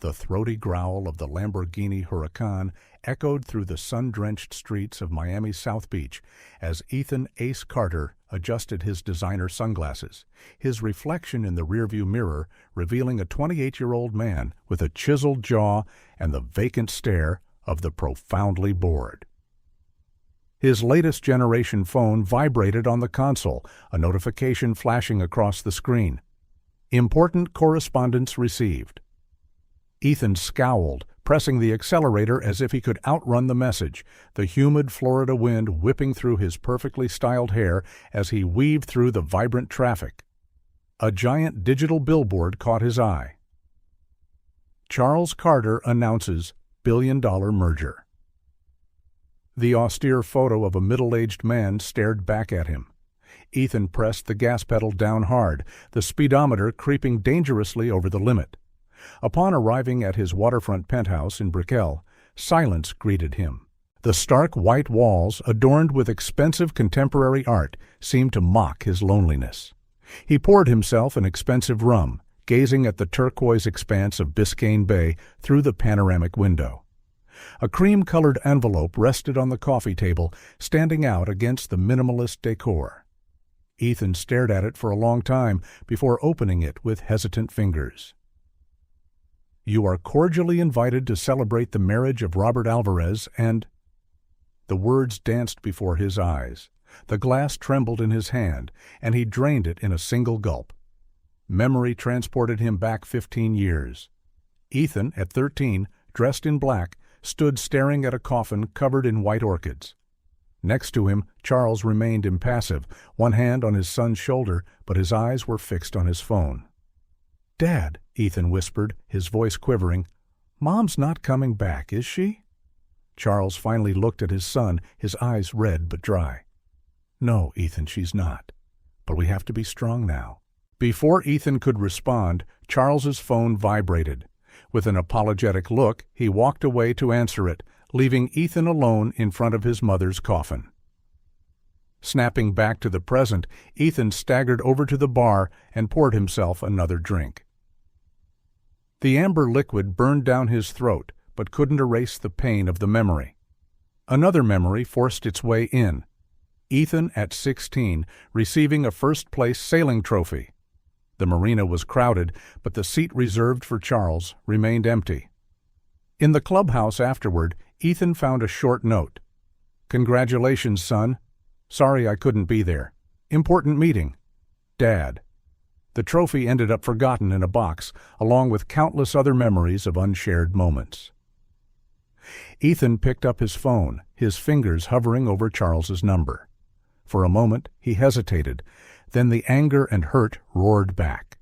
The throaty growl of the Lamborghini Huracan echoed through the sun-drenched streets of Miami's South Beach as Ethan Ace Carter adjusted his designer sunglasses, his reflection in the rearview mirror revealing a 28-year-old man with a chiseled jaw and the vacant stare of the profoundly bored. His latest generation phone vibrated on the console, a notification flashing across the screen. Important correspondence received. Ethan scowled, pressing the accelerator as if he could outrun the message, the humid Florida wind whipping through his perfectly styled hair as he weaved through the vibrant traffic. A giant digital billboard caught his eye. Charles Carter announces billion-dollar merger. The austere photo of a middle-aged man stared back at him. Ethan pressed the gas pedal down hard, the speedometer creeping dangerously over the limit. Upon arriving at his waterfront penthouse in Brickell, silence greeted him. The stark white walls, adorned with expensive contemporary art, seemed to mock his loneliness. He poured himself an expensive rum, gazing at the turquoise expanse of Biscayne Bay through the panoramic window. A cream-colored envelope rested on the coffee table, standing out against the minimalist decor. Ethan stared at it for a long time before opening it with hesitant fingers. "You are cordially invited to celebrate the marriage of Robert Alvarez and—" The words danced before his eyes. The glass trembled in his hand, and he drained it in a single gulp. Memory transported him back 15 years. Ethan, at 13, dressed in black, stood staring at a coffin covered in white orchids. Next to him, Charles remained impassive, one hand on his son's shoulder, but his eyes were fixed on his phone. "Dad," Ethan whispered, his voice quivering, "Mom's not coming back, is she?" Charles finally looked at his son, his eyes red but dry. "No, Ethan, she's not. But we have to be strong now." Before Ethan could respond, Charles's phone vibrated. With an apologetic look, he walked away to answer it, leaving Ethan alone in front of his mother's coffin. Snapping back to the present, Ethan staggered over to the bar and poured himself another drink. The amber liquid burned down his throat, but couldn't erase the pain of the memory. Another memory forced its way in. Ethan, at 16, receiving a first-place sailing trophy. The marina was crowded, but the seat reserved for Charles remained empty. In the clubhouse afterward, Ethan found a short note. "Congratulations, son. Sorry I couldn't be there. Important meeting. Dad." The trophy ended up forgotten in a box, along with countless other memories of unshared moments. Ethan picked up his phone, his fingers hovering over Charles's number. For a moment, he hesitated. Then the anger and hurt roared back.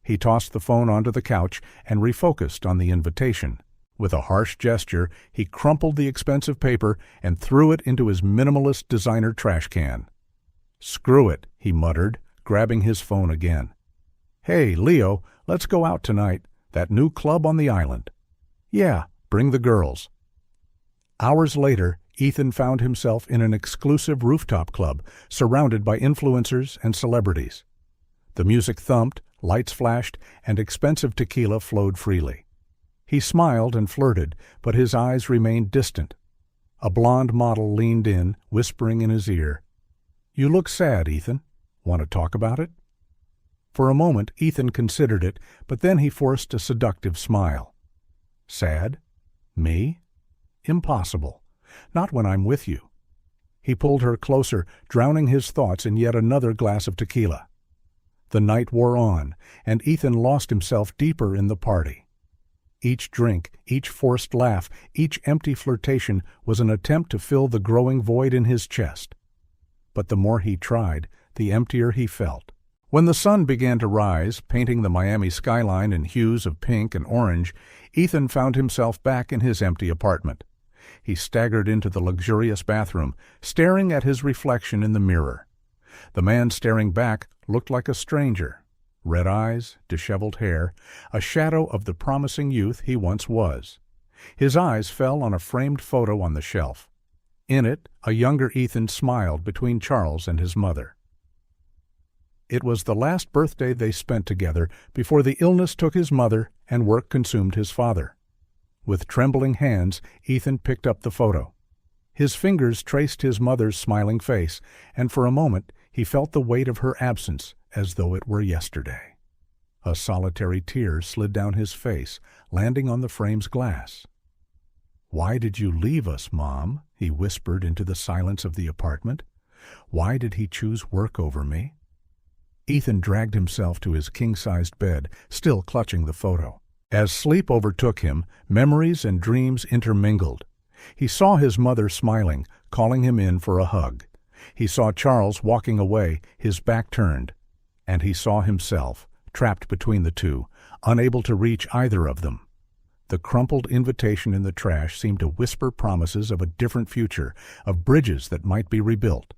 He tossed the phone onto the couch and refocused on the invitation. With a harsh gesture, he crumpled the expensive paper and threw it into his minimalist designer trash can. "Screw it," he muttered, grabbing his phone again. "Hey, Leo, let's go out tonight. That new club on the island." "Yeah, bring the girls." Hours later, Ethan found himself in an exclusive rooftop club, surrounded by influencers and celebrities. The music thumped, lights flashed, and expensive tequila flowed freely. He smiled and flirted, but his eyes remained distant. A blonde model leaned in, whispering in his ear, "You look sad, Ethan. Want to talk about it?" For a moment, Ethan considered it, but then he forced a seductive smile. "Sad? Me? Impossible. Not when I'm with you." He pulled her closer, drowning his thoughts in yet another glass of tequila. The night wore on, and Ethan lost himself deeper in the party. Each drink, each forced laugh, each empty flirtation was an attempt to fill the growing void in his chest. But the more he tried, the emptier he felt. When the sun began to rise, painting the Miami skyline in hues of pink and orange, Ethan found himself back in his empty apartment. He staggered into the luxurious bathroom, staring at his reflection in the mirror. The man staring back looked like a stranger. Red eyes, disheveled hair, a shadow of the promising youth he once was. His eyes fell on a framed photo on the shelf. In it, a younger Ethan smiled between Charles and his mother. It was the last birthday they spent together before the illness took his mother and work consumed his father. With trembling hands, Ethan picked up the photo. His fingers traced his mother's smiling face, and for a moment he felt the weight of her absence as though it were yesterday. A solitary tear slid down his face, landing on the frame's glass. "Why did you leave us, Mom?" he whispered into the silence of the apartment. "Why did he choose work over me?" Ethan dragged himself to his king-sized bed, still clutching the photo. As sleep overtook him, memories and dreams intermingled. He saw his mother smiling, calling him in for a hug. He saw Charles walking away, his back turned. And he saw himself, trapped between the two, unable to reach either of them. The crumpled invitation in the trash seemed to whisper promises of a different future, of bridges that might be rebuilt.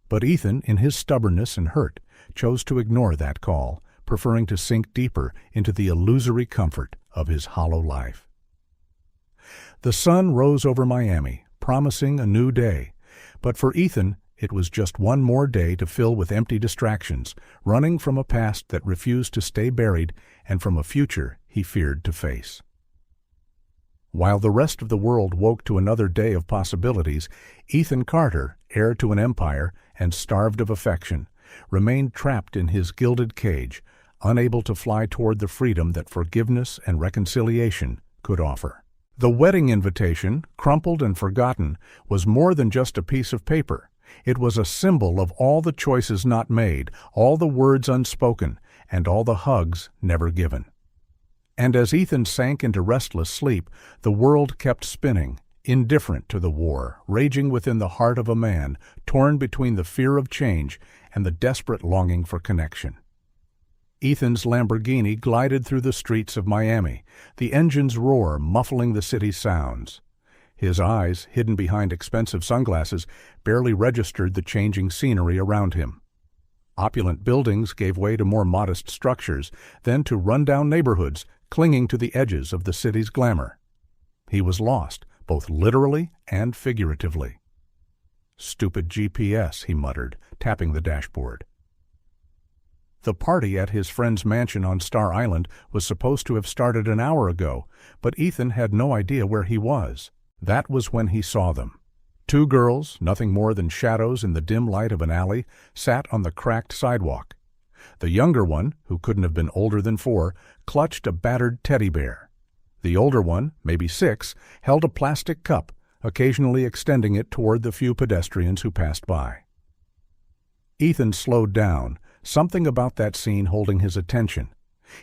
But Ethan, in his stubbornness and hurt, chose to ignore that call, preferring to sink deeper into the illusory comfort of his hollow life. The sun rose over Miami, promising a new day. But for Ethan, it was just one more day to fill with empty distractions, running from a past that refused to stay buried and from a future he feared to face. While the rest of the world woke to another day of possibilities, Ethan Carter, heir to an empire and starved of affection, remained trapped in his gilded cage, unable to fly toward the freedom that forgiveness and reconciliation could offer. The wedding invitation, crumpled and forgotten, was more than just a piece of paper. It was a symbol of all the choices not made, all the words unspoken, and all the hugs never given. And as Ethan sank into restless sleep, the world kept spinning, indifferent to the war, raging within the heart of a man, torn between the fear of change and the desperate longing for connection. Ethan's Lamborghini glided through the streets of Miami, the engine's roar muffling the city's sounds. His eyes, hidden behind expensive sunglasses, barely registered the changing scenery around him. Opulent buildings gave way to more modest structures, then to rundown neighborhoods clinging to the edges of the city's glamour. He was lost, both literally and figuratively. "Stupid GPS," he muttered, tapping the dashboard. The party at his friend's mansion on Star Island was supposed to have started an hour ago, but Ethan had no idea where he was. That was when he saw them. Two girls, nothing more than shadows in the dim light of an alley, sat on the cracked sidewalk. The younger one, who couldn't have been older than 4, clutched a battered teddy bear. The older one, maybe 6, held a plastic cup, occasionally extending it toward the few pedestrians who passed by. Ethan slowed down, something about that scene holding his attention.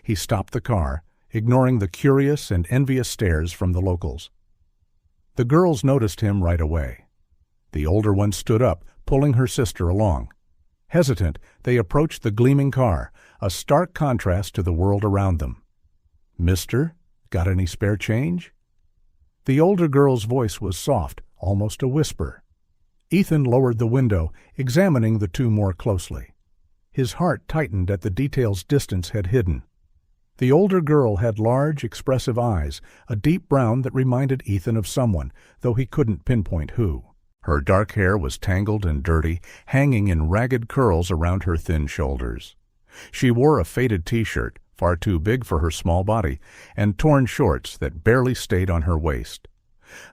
He stopped the car, ignoring the curious and envious stares from the locals. The girls noticed him right away. The older one stood up, pulling her sister along. Hesitant, they approached the gleaming car, a stark contrast to the world around them. "Mister, got any spare change?" The older girl's voice was soft, almost a whisper. Ethan lowered the window, examining the two more closely. His heart tightened at the details distance had hidden. The older girl had large, expressive eyes, a deep brown that reminded Ethan of someone, though he couldn't pinpoint who. Her dark hair was tangled and dirty, hanging in ragged curls around her thin shoulders. She wore a faded t-shirt, far too big for her small body, and torn shorts that barely stayed on her waist.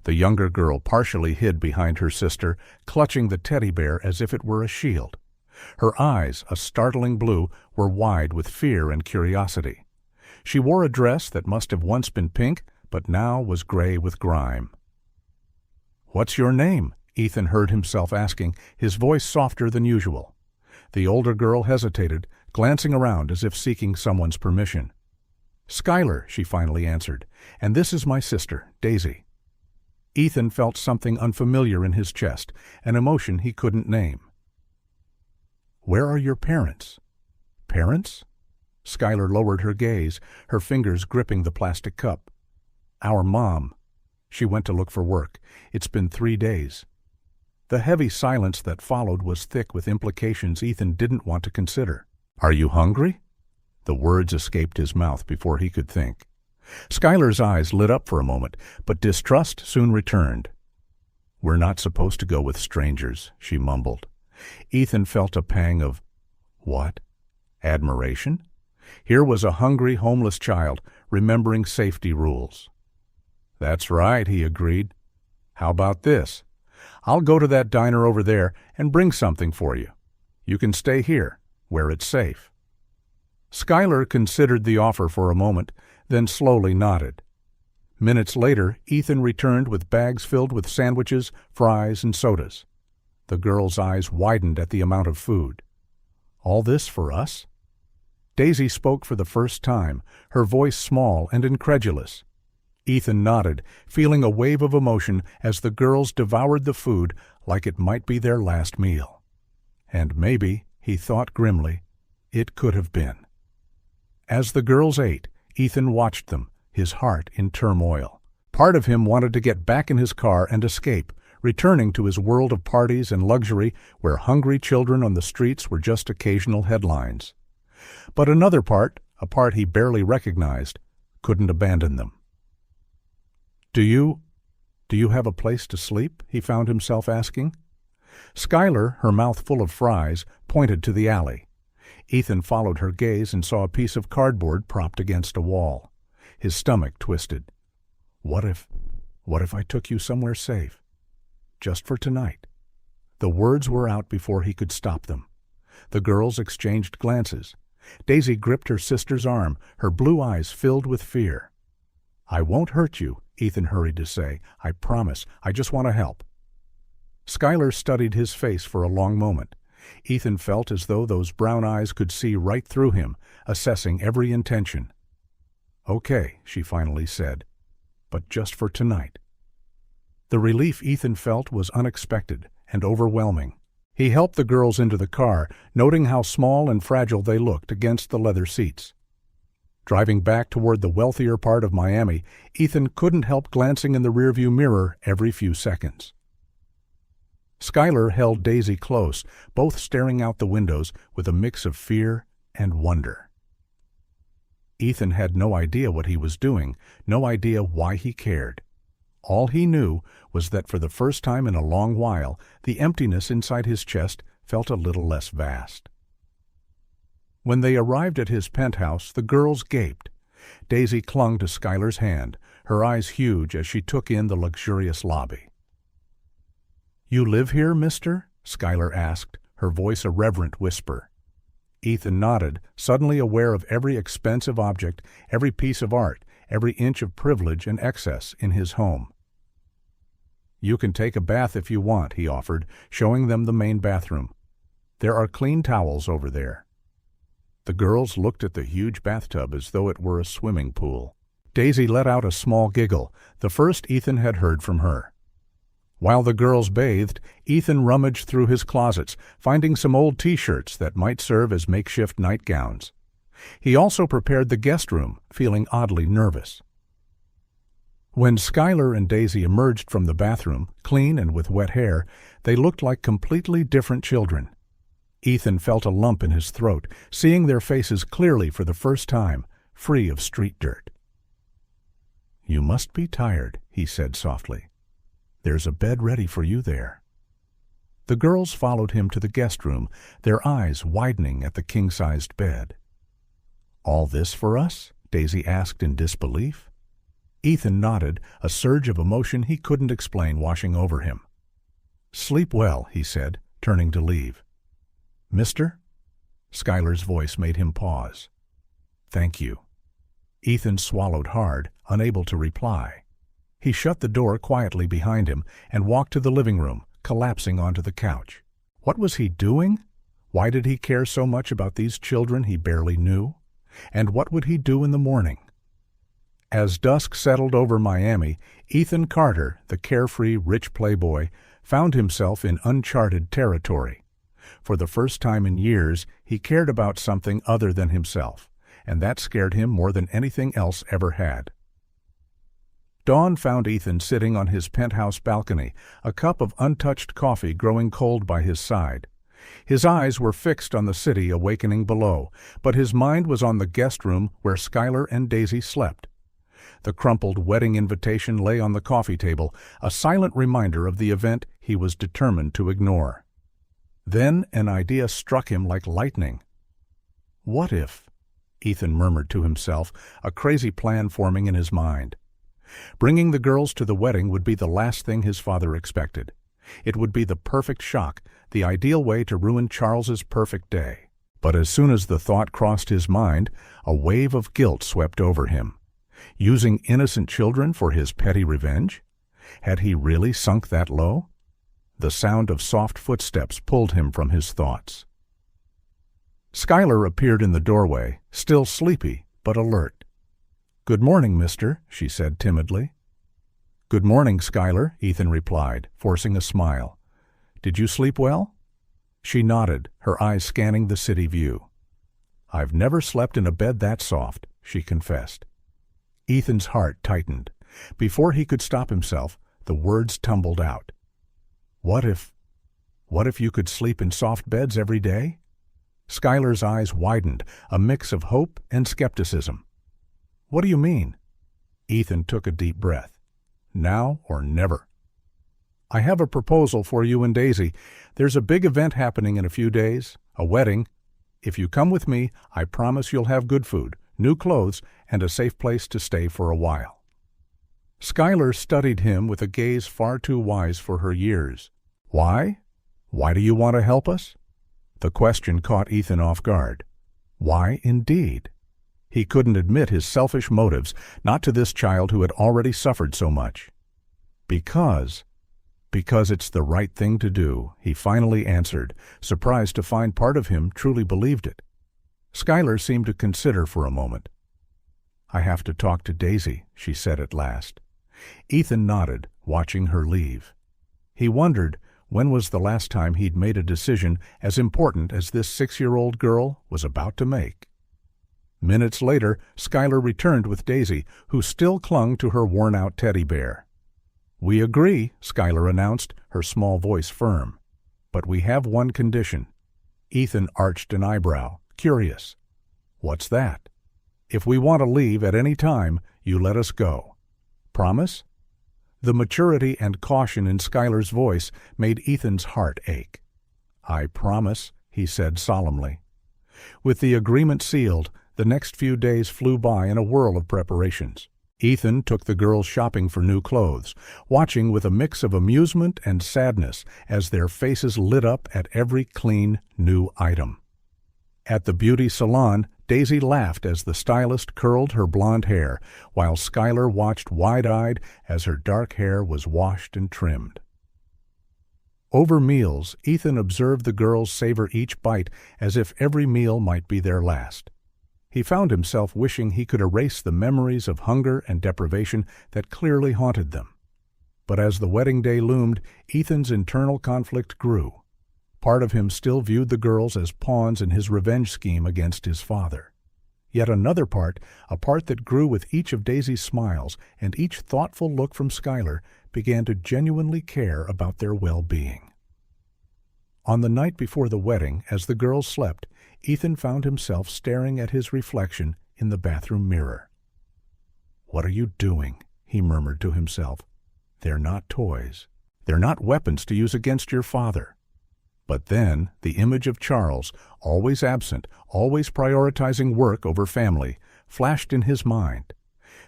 The younger girl partially hid behind her sister, clutching the teddy bear as if it were a shield. Her eyes, a startling blue, were wide with fear and curiosity. She wore a dress that must have once been pink, but now was gray with grime. "What's your name?" Ethan heard himself asking, his voice softer than usual. The older girl hesitated, glancing around as if seeking someone's permission. "Skylar," she finally answered, "and this is my sister, Daisy." Ethan felt something unfamiliar in his chest, an emotion he couldn't name. "Where are your parents?" "Parents?" Skylar lowered her gaze, her fingers gripping the plastic cup. "Our mom. She went to look for work. It's been 3 days." The heavy silence that followed was thick with implications Ethan didn't want to consider. "Are you hungry?" The words escaped his mouth before he could think. Skylar's eyes lit up for a moment, but distrust soon returned. "We're not supposed to go with strangers," she mumbled. Ethan felt a pang of, "What?" Admiration? Here was a hungry, homeless child remembering safety rules. "That's right," he agreed. "How about this? I'll go to that diner over there and bring something for you. You can stay here, where it's safe." Schuyler considered the offer for a moment, then slowly nodded. Minutes later, Ethan returned with bags filled with sandwiches, fries, and sodas. The girl's eyes widened at the amount of food. "All this for us?" Daisy spoke for the first time, her voice small and incredulous. Ethan nodded, feeling a wave of emotion as the girls devoured the food like it might be their last meal. And maybe, he thought grimly, it could have been. As the girls ate, Ethan watched them, his heart in turmoil. Part of him wanted to get back in his car and escape, returning to his world of parties and luxury where hungry children on the streets were just occasional headlines. But another part, a part he barely recognized, couldn't abandon them. Do you have a place to sleep?" he found himself asking. Schuyler, her mouth full of fries, pointed to the alley. Ethan followed her gaze and saw a piece of cardboard propped against a wall. His stomach twisted. What if I took you somewhere safe? Just for tonight." The words were out before he could stop them. The girls exchanged glances. Daisy gripped her sister's arm, her blue eyes filled with fear. "I won't hurt you," Ethan hurried to say. "I promise. I just want to help." Schuyler studied his face for a long moment. Ethan felt as though those brown eyes could see right through him, assessing every intention. "Okay," she finally said, "but just for tonight." The relief Ethan felt was unexpected and overwhelming. He helped the girls into the car, noting how small and fragile they looked against the leather seats. Driving back toward the wealthier part of Miami, Ethan couldn't help glancing in the rearview mirror every few seconds. Schuyler held Daisy close, both staring out the windows with a mix of fear and wonder. Ethan had no idea what he was doing, no idea why he cared. All he knew was that for the first time in a long while, the emptiness inside his chest felt a little less vast. When they arrived at his penthouse, the girls gaped. Daisy clung to Schuyler's hand, her eyes huge as she took in the luxurious lobby. "You live here, mister?" Schuyler asked, her voice a reverent whisper. Ethan nodded, suddenly aware of every expensive object, every piece of art, every inch of privilege and excess in his home. "You can take a bath if you want," he offered, showing them the main bathroom. "There are clean towels over there." The girls looked at the huge bathtub as though it were a swimming pool. Daisy let out a small giggle, the first Ethan had heard from her. While the girls bathed, Ethan rummaged through his closets, finding some old T-shirts that might serve as makeshift nightgowns. He also prepared the guest room, feeling oddly nervous. When Schuyler and Daisy emerged from the bathroom, clean and with wet hair, they looked like completely different children. Ethan felt a lump in his throat, seeing their faces clearly for the first time, free of street dirt. "You must be tired," he said softly. "There's a bed ready for you there." The girls followed him to the guest room, their eyes widening at the king-sized bed. "All this for us?" Daisy asked in disbelief. Ethan nodded, a surge of emotion he couldn't explain washing over him. "Sleep well," he said, turning to leave. "Mister?" Schuyler's voice made him pause. "Thank you." Ethan swallowed hard, unable to reply. He shut the door quietly behind him and walked to the living room, collapsing onto the couch. What was he doing? Why did he care so much about these children he barely knew? And what would he do in the morning? As dusk settled over Miami, Ethan Carter, the carefree, rich playboy, found himself in uncharted territory. For the first time in years, he cared about something other than himself, and that scared him more than anything else ever had. Dawn found Ethan sitting on his penthouse balcony, a cup of untouched coffee growing cold by his side. His eyes were fixed on the city awakening below, but his mind was on the guest room where Schuyler and Daisy slept. The crumpled wedding invitation lay on the coffee table, a silent reminder of the event he was determined to ignore. Then an idea struck him like lightning. What if? Ethan murmured to himself, a crazy plan forming in his mind. Bringing the girls to the wedding would be the last thing his father expected. It would be the perfect shock, the ideal way to ruin Charles's perfect day. But as soon as the thought crossed his mind, a wave of guilt swept over him. Using innocent children for his petty revenge? Had he really sunk that low? The sound of soft footsteps pulled him from his thoughts. Schuyler appeared in the doorway, still sleepy but alert. "Good morning, mister," she said timidly. "Good morning, Schuyler," Ethan replied, forcing a smile. "Did you sleep well?" She nodded, her eyes scanning the city view. "I've never slept in a bed that soft," she confessed. Ethan's heart tightened. Before he could stop himself, the words tumbled out. What if you could sleep in soft beds every day?" Schuyler's eyes widened, a mix of hope and skepticism. "What do you mean?" Ethan took a deep breath. "Now or never." "I have a proposal for you and Daisy. There's a big event happening in a few days, a wedding. If you come with me, I promise you'll have good food, new clothes, and a safe place to stay for a while." Schuyler studied him with a gaze far too wise for her years. "Why? Why do you want to help us?" The question caught Ethan off guard. Why indeed? He couldn't admit his selfish motives, not to this child who had already suffered so much. Because it's the right thing to do," he finally answered, surprised to find part of him truly believed it. Schuyler seemed to consider for a moment. "I have to talk to Daisy," she said at last. Ethan nodded, watching her leave. He wondered when was the last time he'd made a decision as important as this 6-year-old girl was about to make. Minutes later, Schuyler returned with Daisy, who still clung to her worn-out teddy bear. "We agree," Schuyler announced, her small voice firm. "But we have one condition." Ethan arched an eyebrow, curious. "What's that?" "If we want to leave at any time, you let us go. Promise?" The maturity and caution in Schuyler's voice made Ethan's heart ache. "I promise," he said solemnly. With the agreement sealed, the next few days flew by in a whirl of preparations. Ethan took the girls shopping for new clothes, watching with a mix of amusement and sadness as their faces lit up at every clean, new item. At the beauty salon, Daisy laughed as the stylist curled her blonde hair, while Schuyler watched wide-eyed as her dark hair was washed and trimmed. Over meals, Ethan observed the girls savor each bite as if every meal might be their last. He found himself wishing he could erase the memories of hunger and deprivation that clearly haunted them. But as the wedding day loomed, Ethan's internal conflict grew. Part of him still viewed the girls as pawns in his revenge scheme against his father. Yet another part, a part that grew with each of Daisy's smiles and each thoughtful look from Schuyler, began to genuinely care about their well-being. On the night before the wedding, as the girls slept, Ethan found himself staring at his reflection in the bathroom mirror. "What are you doing?" he murmured to himself. "They're not toys. They're not weapons to use against your father." But then the image of Charles, always absent, always prioritizing work over family, flashed in his mind.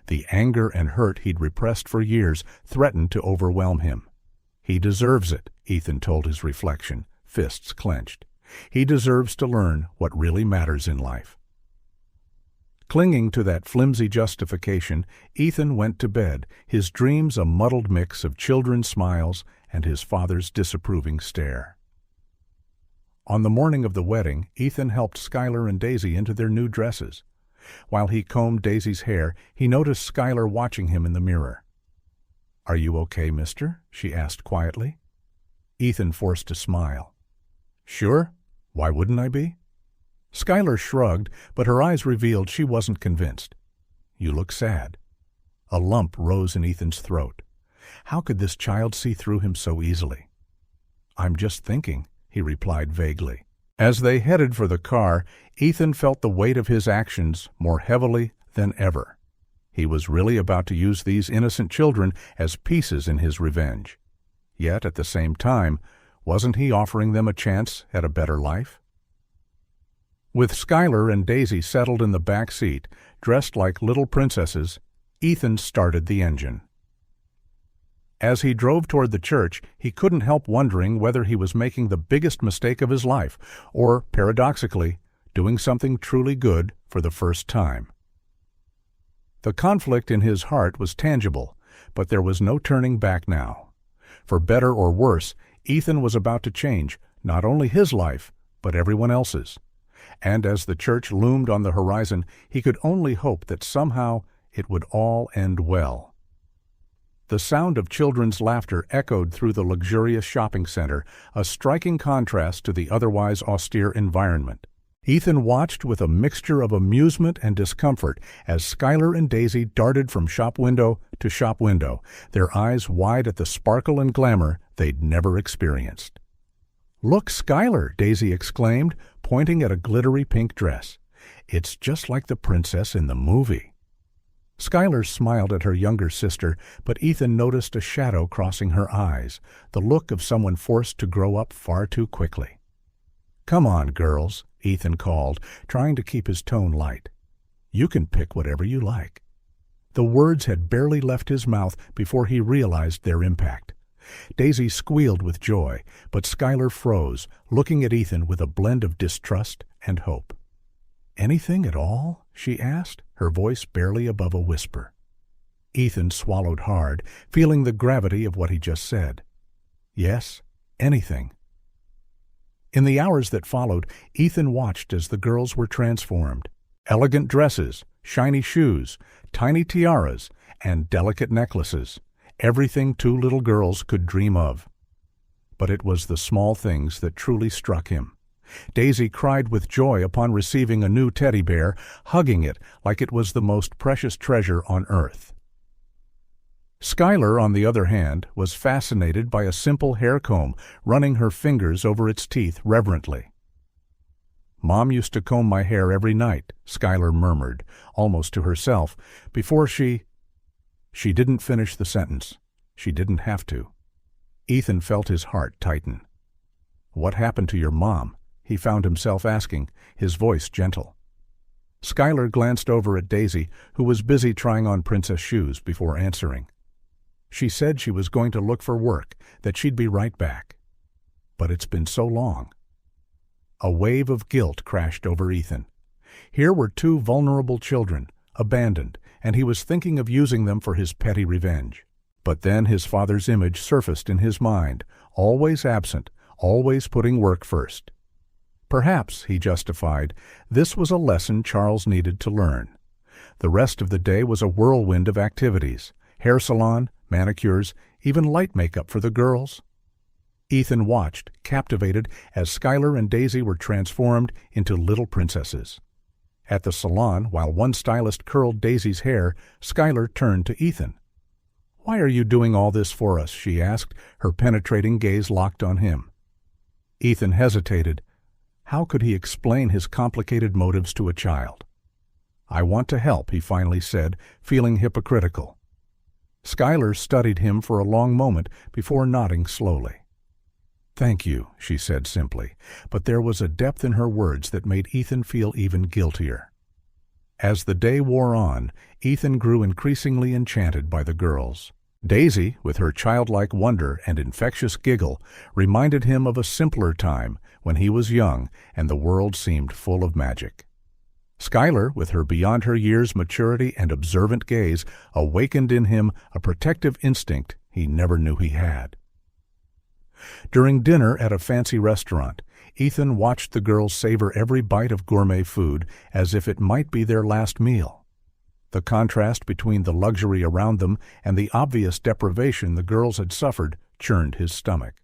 The anger and hurt he'd repressed for years threatened to overwhelm him. "He deserves it," Ethan told his reflection, fists clenched. "He deserves to learn what really matters in life." Clinging to that flimsy justification, Ethan went to bed, his dreams a muddled mix of children's smiles and his father's disapproving stare. On the morning of the wedding, Ethan helped Schuyler and Daisy into their new dresses. While he combed Daisy's hair, he noticed Schuyler watching him in the mirror. "Are you okay, mister?" she asked quietly. Ethan forced a smile. "Sure. Why wouldn't I be?" Schuyler shrugged, but her eyes revealed she wasn't convinced. "You look sad." A lump rose in Ethan's throat. How could this child see through him so easily? "I'm just thinking," he replied vaguely. As they headed for the car, Ethan felt the weight of his actions more heavily than ever. He was really about to use these innocent children as pieces in his revenge. Yet, at the same time, wasn't he offering them a chance at a better life? With Skylar and Daisy settled in the back seat, dressed like little princesses, Ethan started the engine. As he drove toward the church, he couldn't help wondering whether he was making the biggest mistake of his life, or, paradoxically, doing something truly good for the first time. The conflict in his heart was tangible, but there was no turning back now. For better or worse, Ethan was about to change not only his life, but everyone else's. And as the church loomed on the horizon, he could only hope that somehow it would all end well. The sound of children's laughter echoed through the luxurious shopping center, a striking contrast to the otherwise austere environment. Ethan watched with a mixture of amusement and discomfort as Skylar and Daisy darted from shop window to shop window, their eyes wide at the sparkle and glamour they'd never experienced. "Look, Skylar!" Daisy exclaimed, pointing at a glittery pink dress. "It's just like the princess in the movie." Skylar smiled at her younger sister, but Ethan noticed a shadow crossing her eyes, the look of someone forced to grow up far too quickly. "Come on, girls," Ethan called, trying to keep his tone light. "You can pick whatever you like." The words had barely left his mouth before he realized their impact. Daisy squealed with joy, but Skylar froze, looking at Ethan with a blend of distrust and hope. "Anything at all?" she asked, her voice barely above a whisper. Ethan swallowed hard, feeling the gravity of what he just said. Yes, anything. In the hours that followed, Ethan watched as the girls were transformed. Elegant dresses, shiny shoes, tiny tiaras, and delicate necklaces. Everything two little girls could dream of. But it was the small things that truly struck him. Daisy cried with joy upon receiving a new teddy bear, hugging it like it was the most precious treasure on earth. Skylar, on the other hand, was fascinated by a simple hair comb, running her fingers over its teeth reverently. "Mom used to comb my hair every night," Skylar murmured, almost to herself, before she didn't finish the sentence. She didn't have to. Ethan felt his heart tighten. "What happened to your mom?" he found himself asking, his voice gentle. Skylar glanced over at Daisy, who was busy trying on princess shoes before answering. "She said she was going to look for work, that she'd be right back. But it's been so long." A wave of guilt crashed over Ethan. Here were two vulnerable children, abandoned, and he was thinking of using them for his petty revenge. But then his father's image surfaced in his mind, always absent, always putting work first. Perhaps, he justified, this was a lesson Charles needed to learn. The rest of the day was a whirlwind of activities: hair salon, manicures, even light makeup for the girls. Ethan watched, captivated, as Skylar and Daisy were transformed into little princesses. At the salon, while one stylist curled Daisy's hair, Skylar turned to Ethan. "Why are you doing all this for us?" she asked, her penetrating gaze locked on him. Ethan hesitated. How could he explain his complicated motives to a child? "I want to help," he finally said, feeling hypocritical. Skylar studied him for a long moment before nodding slowly. "Thank you," she said simply, but there was a depth in her words that made Ethan feel even guiltier. As the day wore on, Ethan grew increasingly enchanted by the girls. Daisy, with her childlike wonder and infectious giggle, reminded him of a simpler time when he was young and the world seemed full of magic. Skylar, with her beyond-her-years maturity and observant gaze, awakened in him a protective instinct he never knew he had. During dinner at a fancy restaurant, Ethan watched the girls savor every bite of gourmet food as if it might be their last meal. The contrast between the luxury around them and the obvious deprivation the girls had suffered churned his stomach.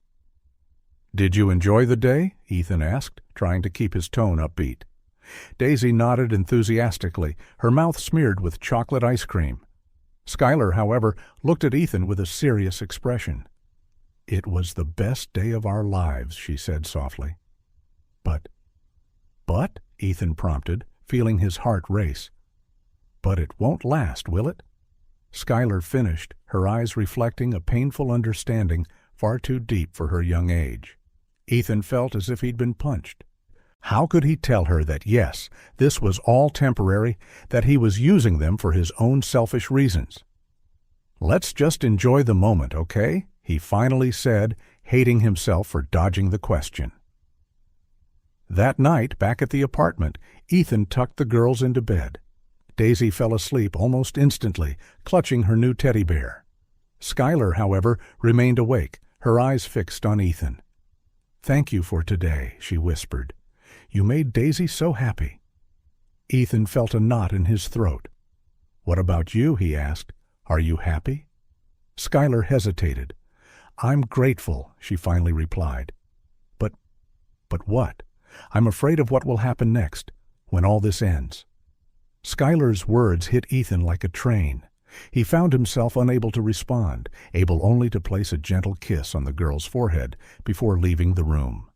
"Did you enjoy the day?" Ethan asked, trying to keep his tone upbeat. Daisy nodded enthusiastically, her mouth smeared with chocolate ice cream. Skylar, however, looked at Ethan with a serious expression. "It was the best day of our lives," she said softly. But, Ethan prompted, feeling his heart race. "But it won't last, will it?" Skylar finished, her eyes reflecting a painful understanding far too deep for her young age. Ethan felt as if he'd been punched. How could he tell her that yes, this was all temporary, that he was using them for his own selfish reasons? "Let's just enjoy the moment, okay?" he finally said, hating himself for dodging the question. That night, back at the apartment, Ethan tucked the girls into bed. Daisy fell asleep almost instantly, clutching her new teddy bear. Skylar, however, remained awake, her eyes fixed on Ethan. "Thank you for today," she whispered. "You made Daisy so happy." Ethan felt a knot in his throat. "What about you?" he asked. "Are you happy?" Skylar hesitated. "I'm grateful," she finally replied. But what? I'm afraid of what will happen next, when all this ends." Skylar's words hit Ethan like a train. He found himself unable to respond, able only to place a gentle kiss on the girl's forehead before leaving the room.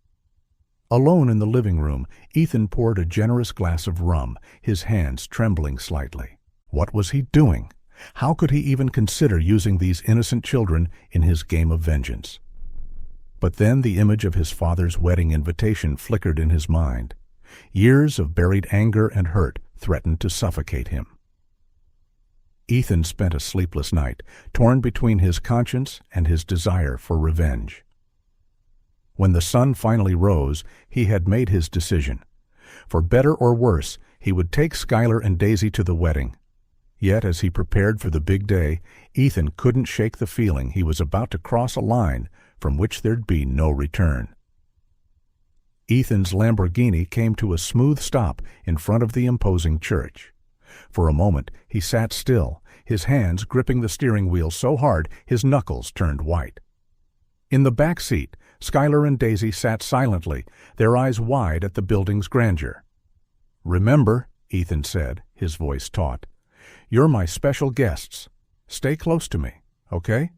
Alone in the living room, Ethan poured a generous glass of rum, his hands trembling slightly. What was he doing? How could he even consider using these innocent children in his game of vengeance? But then the image of his father's wedding invitation flickered in his mind. Years of buried anger and hurt threatened to suffocate him. Ethan spent a sleepless night, torn between his conscience and his desire for revenge. When the sun finally rose, he had made his decision. For better or worse, he would take Skylar and Daisy to the wedding. Yet as he prepared for the big day, Ethan couldn't shake the feeling he was about to cross a line from which there'd be no return. Ethan's Lamborghini came to a smooth stop in front of the imposing church. For a moment, he sat still, his hands gripping the steering wheel so hard his knuckles turned white. In the back seat, Skylar and Daisy sat silently, their eyes wide at the building's grandeur. "Remember," Ethan said, his voice taut, "you're my special guests. Stay close to me, okay?"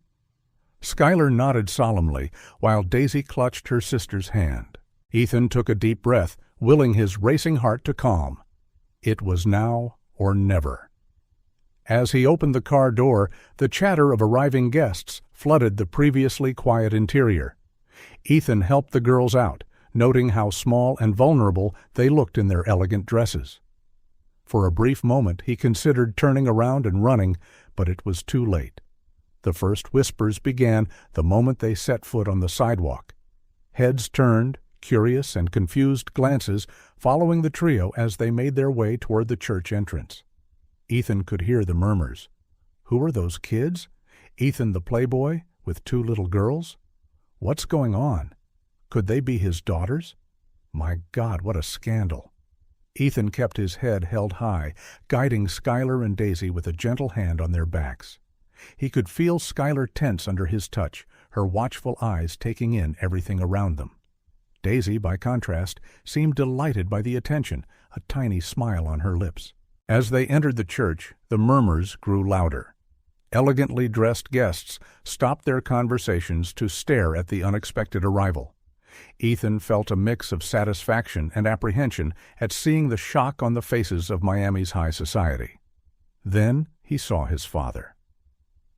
Skylar nodded solemnly, while Daisy clutched her sister's hand. Ethan took a deep breath, willing his racing heart to calm. It was now or never. As he opened the car door, the chatter of arriving guests flooded the previously quiet interior. Ethan helped the girls out, noting how small and vulnerable they looked in their elegant dresses. For a brief moment he considered turning around and running, but it was too late. The first whispers began the moment they set foot on the sidewalk. Heads turned, curious and confused glances following the trio as they made their way toward the church entrance. Ethan could hear the murmurs. Who were those kids? Ethan the playboy, with two little girls? What's going on? Could they be his daughters? My God, what a scandal. Ethan kept his head held high, guiding Skylar and Daisy with a gentle hand on their backs. He could feel Skylar tense under his touch, her watchful eyes taking in everything around them. Daisy, by contrast, seemed delighted by the attention, a tiny smile on her lips. As they entered the church, the murmurs grew louder. Elegantly dressed guests stopped their conversations to stare at the unexpected arrival. Ethan felt a mix of satisfaction and apprehension at seeing the shock on the faces of Miami's high society. Then he saw his father.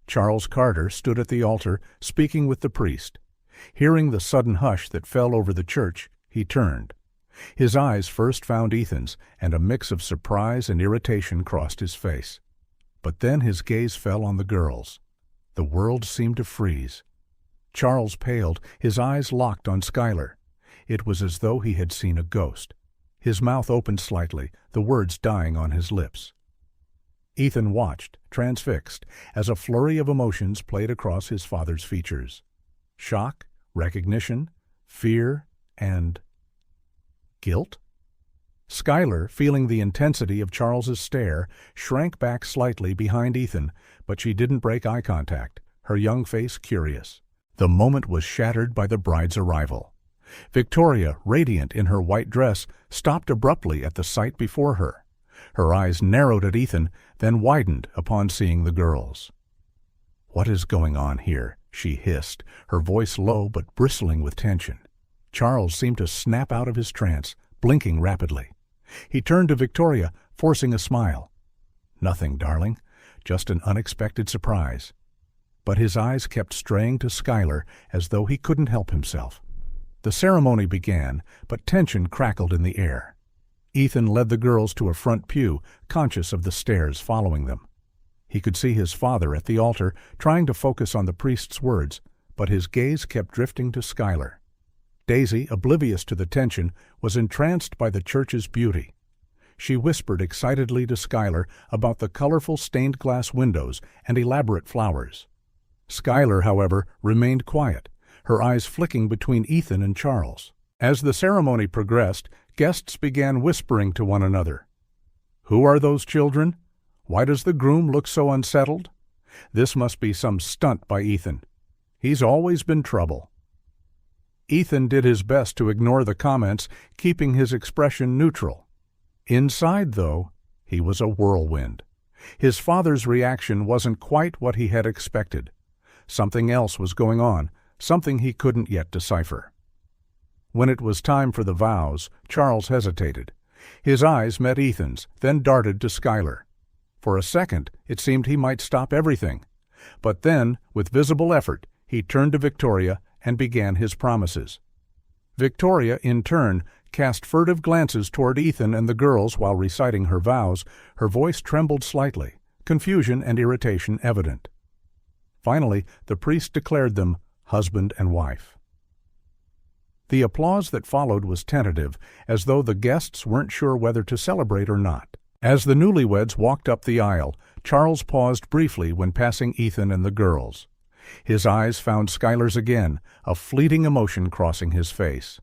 Charles Carter stood at the altar, speaking with the priest. Hearing the sudden hush that fell over the church, he turned. His eyes first found Ethan's, and a mix of surprise and irritation crossed his face. But then his gaze fell on the girls. The world seemed to freeze. Charles paled, his eyes locked on Skylar. It was as though he had seen a ghost. His mouth opened slightly, the words dying on his lips. Ethan watched, transfixed, as a flurry of emotions played across his father's features. Shock, recognition, fear, and guilt? Skylar, feeling the intensity of Charles's stare, shrank back slightly behind Ethan, but she didn't break eye contact, her young face curious. The moment was shattered by the bride's arrival. Victoria, radiant in her white dress, stopped abruptly at the sight before her. Her eyes narrowed at Ethan, then widened upon seeing the girls. "What is going on here?" she hissed, her voice low but bristling with tension. Charles seemed to snap out of his trance, blinking rapidly. He turned to Victoria, forcing a smile. "Nothing, darling. Just an unexpected surprise." But his eyes kept straying to Skylar as though he couldn't help himself. The ceremony began, but tension crackled in the air. Ethan led the girls to a front pew, conscious of the stares following them. He could see his father at the altar, trying to focus on the priest's words, but his gaze kept drifting to Skylar. Daisy, oblivious to the tension, was entranced by the church's beauty. She whispered excitedly to Skylar about the colorful stained glass windows and elaborate flowers. Skylar, however, remained quiet, her eyes flicking between Ethan and Charles. As the ceremony progressed, guests began whispering to one another. "Who are those children? Why does the groom look so unsettled? This must be some stunt by Ethan. He's always been trouble." Ethan did his best to ignore the comments, keeping his expression neutral. Inside, though, he was a whirlwind. His father's reaction wasn't quite what he had expected. Something else was going on, something he couldn't yet decipher. When it was time for the vows, Charles hesitated. His eyes met Ethan's, then darted to Skylar. For a second, it seemed he might stop everything. But then, with visible effort, he turned to Victoria and began his promises. Victoria, in turn, cast furtive glances toward Ethan and the girls while reciting her vows. Her voice trembled slightly, confusion and irritation evident. Finally, the priest declared them husband and wife. The applause that followed was tentative, as though the guests weren't sure whether to celebrate or not. As the newlyweds walked up the aisle, Charles paused briefly when passing Ethan and the girls. His eyes found Skylar's again, a fleeting emotion crossing his face.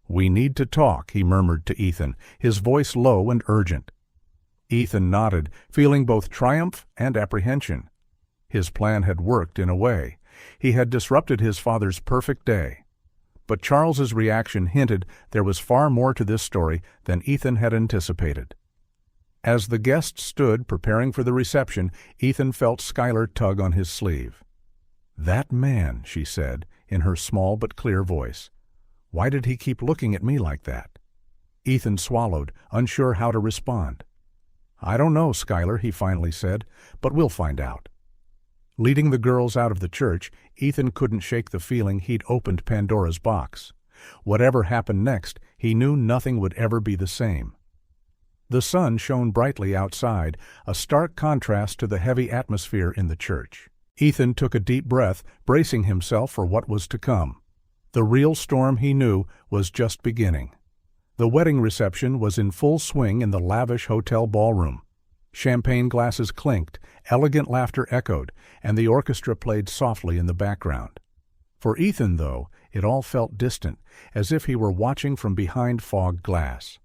"We need to talk," he murmured to Ethan, his voice low and urgent. Ethan nodded, feeling both triumph and apprehension. His plan had worked in a way. He had disrupted his father's perfect day. But Charles's reaction hinted there was far more to this story than Ethan had anticipated. As the guests stood preparing for the reception, Ethan felt Skylar tug on his sleeve. "That man," she said, in her small but clear voice. "Why did he keep looking at me like that?" Ethan swallowed, unsure how to respond. "I don't know, Skylar," he finally said, "but we'll find out." Leading the girls out of the church, Ethan couldn't shake the feeling he'd opened Pandora's box. Whatever happened next, he knew nothing would ever be the same. The sun shone brightly outside, a stark contrast to the heavy atmosphere in the church. Ethan took a deep breath, bracing himself for what was to come. The real storm, he knew, was just beginning. The wedding reception was in full swing in the lavish hotel ballroom. Champagne glasses clinked, elegant laughter echoed, and the orchestra played softly in the background. For Ethan, though, it all felt distant, as if he were watching from behind fogged glass.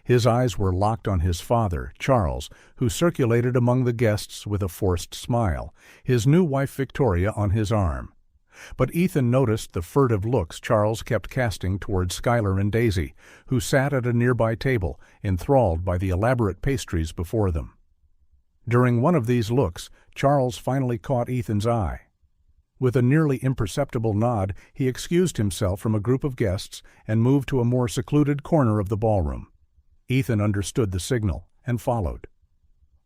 His eyes were locked on his father, Charles, who circulated among the guests with a forced smile, his new wife Victoria on his arm. But Ethan noticed the furtive looks Charles kept casting toward Skylar and Daisy, who sat at a nearby table, enthralled by the elaborate pastries before them. During one of these looks, Charles finally caught Ethan's eye. With a nearly imperceptible nod, he excused himself from a group of guests and moved to a more secluded corner of the ballroom. Ethan understood the signal and followed.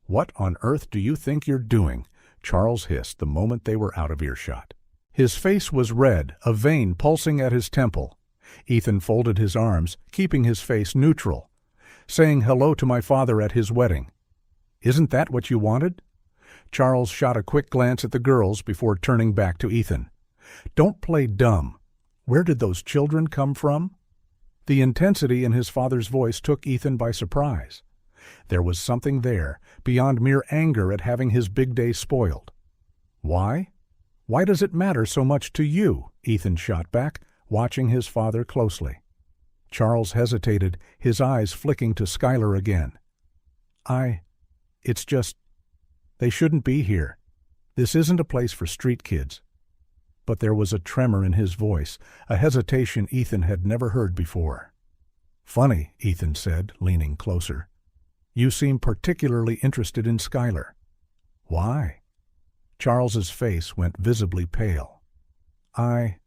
"What on earth do you think you're doing?" Charles hissed the moment they were out of earshot. His face was red, a vein pulsing at his temple. Ethan folded his arms, keeping his face neutral. "Saying hello to my father at his wedding. Isn't that what you wanted?" Charles shot a quick glance at the girls before turning back to Ethan. "Don't play dumb. Where did those children come from?" The intensity in his father's voice took Ethan by surprise. There was something there, beyond mere anger at having his big day spoiled. "Why? Why does it matter so much to you?" Ethan shot back, watching his father closely. Charles hesitated, his eyes flicking to Skylar again. It's just, they shouldn't be here. This isn't a place for street kids." But there was a tremor in his voice, a hesitation Ethan had never heard before. "Funny," Ethan said, leaning closer. "You seem particularly interested in Skylar. Why?" Charles's face went visibly pale. I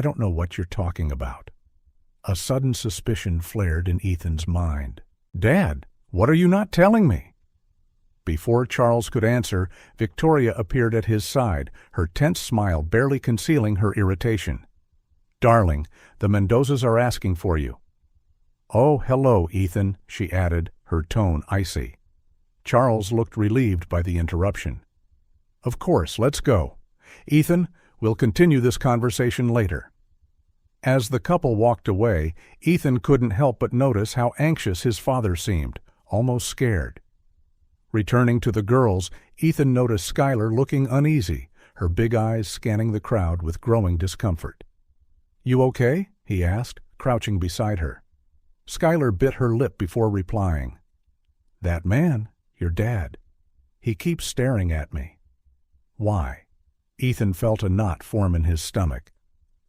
don't know what you're talking about." A sudden suspicion flared in Ethan's mind. "Dad, what are you not telling me?" Before Charles could answer, Victoria appeared at his side, her tense smile barely concealing her irritation. "Darling, the Mendozas are asking for you." "Oh, hello, Ethan," she added, her tone icy. Charles looked relieved by the interruption. "Of course, let's go. Ethan, we'll continue this conversation later." As the couple walked away, Ethan couldn't help but notice how anxious his father seemed, almost scared. Returning to the girls, Ethan noticed Skylar looking uneasy, her big eyes scanning the crowd with growing discomfort. "You okay?" he asked, crouching beside her. Skylar bit her lip before replying. "That man, your dad. He keeps staring at me." "Why?" Ethan felt a knot form in his stomach.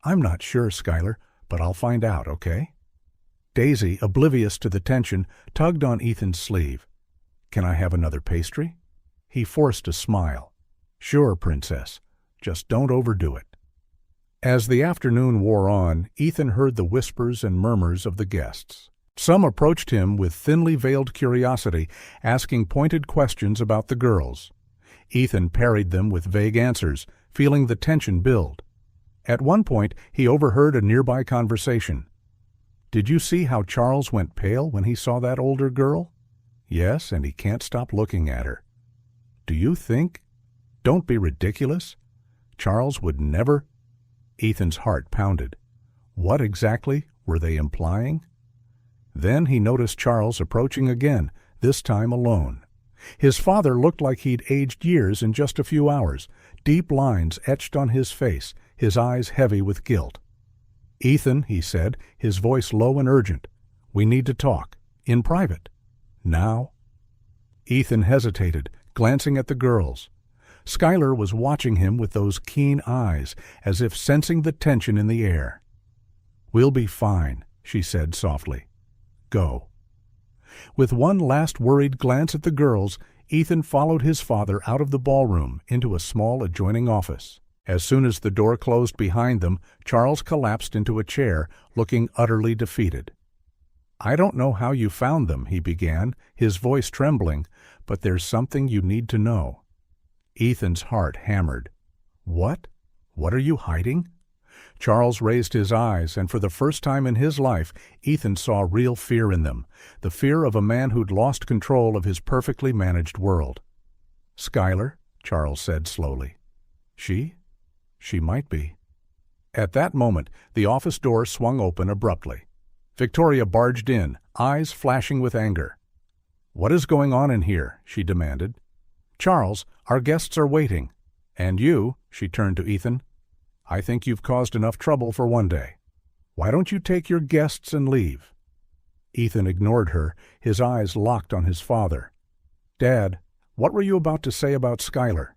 "I'm not sure, Skylar, but I'll find out, okay?" Daisy, oblivious to the tension, tugged on Ethan's sleeve. "Can I have another pastry?" He forced a smile. "Sure, Princess. Just don't overdo it." As the afternoon wore on, Ethan heard the whispers and murmurs of the guests. Some approached him with thinly veiled curiosity, asking pointed questions about the girls. Ethan parried them with vague answers, feeling the tension build. At one point, he overheard a nearby conversation. "Did you see how Charles went pale when he saw that older girl?" "Yes, and he can't stop looking at her." "Do you think—" "Don't be ridiculous. Charles would never—" Ethan's heart pounded. What exactly were they implying? Then he noticed Charles approaching again, this time alone. His father looked like he'd aged years in just a few hours, deep lines etched on his face, his eyes heavy with guilt. "Ethan," he said, his voice low and urgent, "we need to talk. In private. Now." Ethan hesitated, glancing at the girls. Skylar was watching him with those keen eyes, as if sensing the tension in the air. "We'll be fine," she said softly. "Go." With one last worried glance at the girls, Ethan followed his father out of the ballroom into a small adjoining office. As soon as the door closed behind them, Charles collapsed into a chair, looking utterly defeated. "I don't know how you found them," he began, his voice trembling, "but there's something you need to know." Ethan's heart hammered. "What? What are you hiding?" Charles raised his eyes, and for the first time in his life, Ethan saw real fear in them, the fear of a man who'd lost control of his perfectly managed world. "Skylar," Charles said slowly. She might be." At that moment, the office door swung open abruptly. Victoria barged in, eyes flashing with anger. "What is going on in here?" she demanded. "Charles, our guests are waiting. And you," she turned to Ethan, "I think you've caused enough trouble for one day. Why don't you take your guests and leave?" Ethan ignored her, his eyes locked on his father. "Dad, what were you about to say about Skylar?"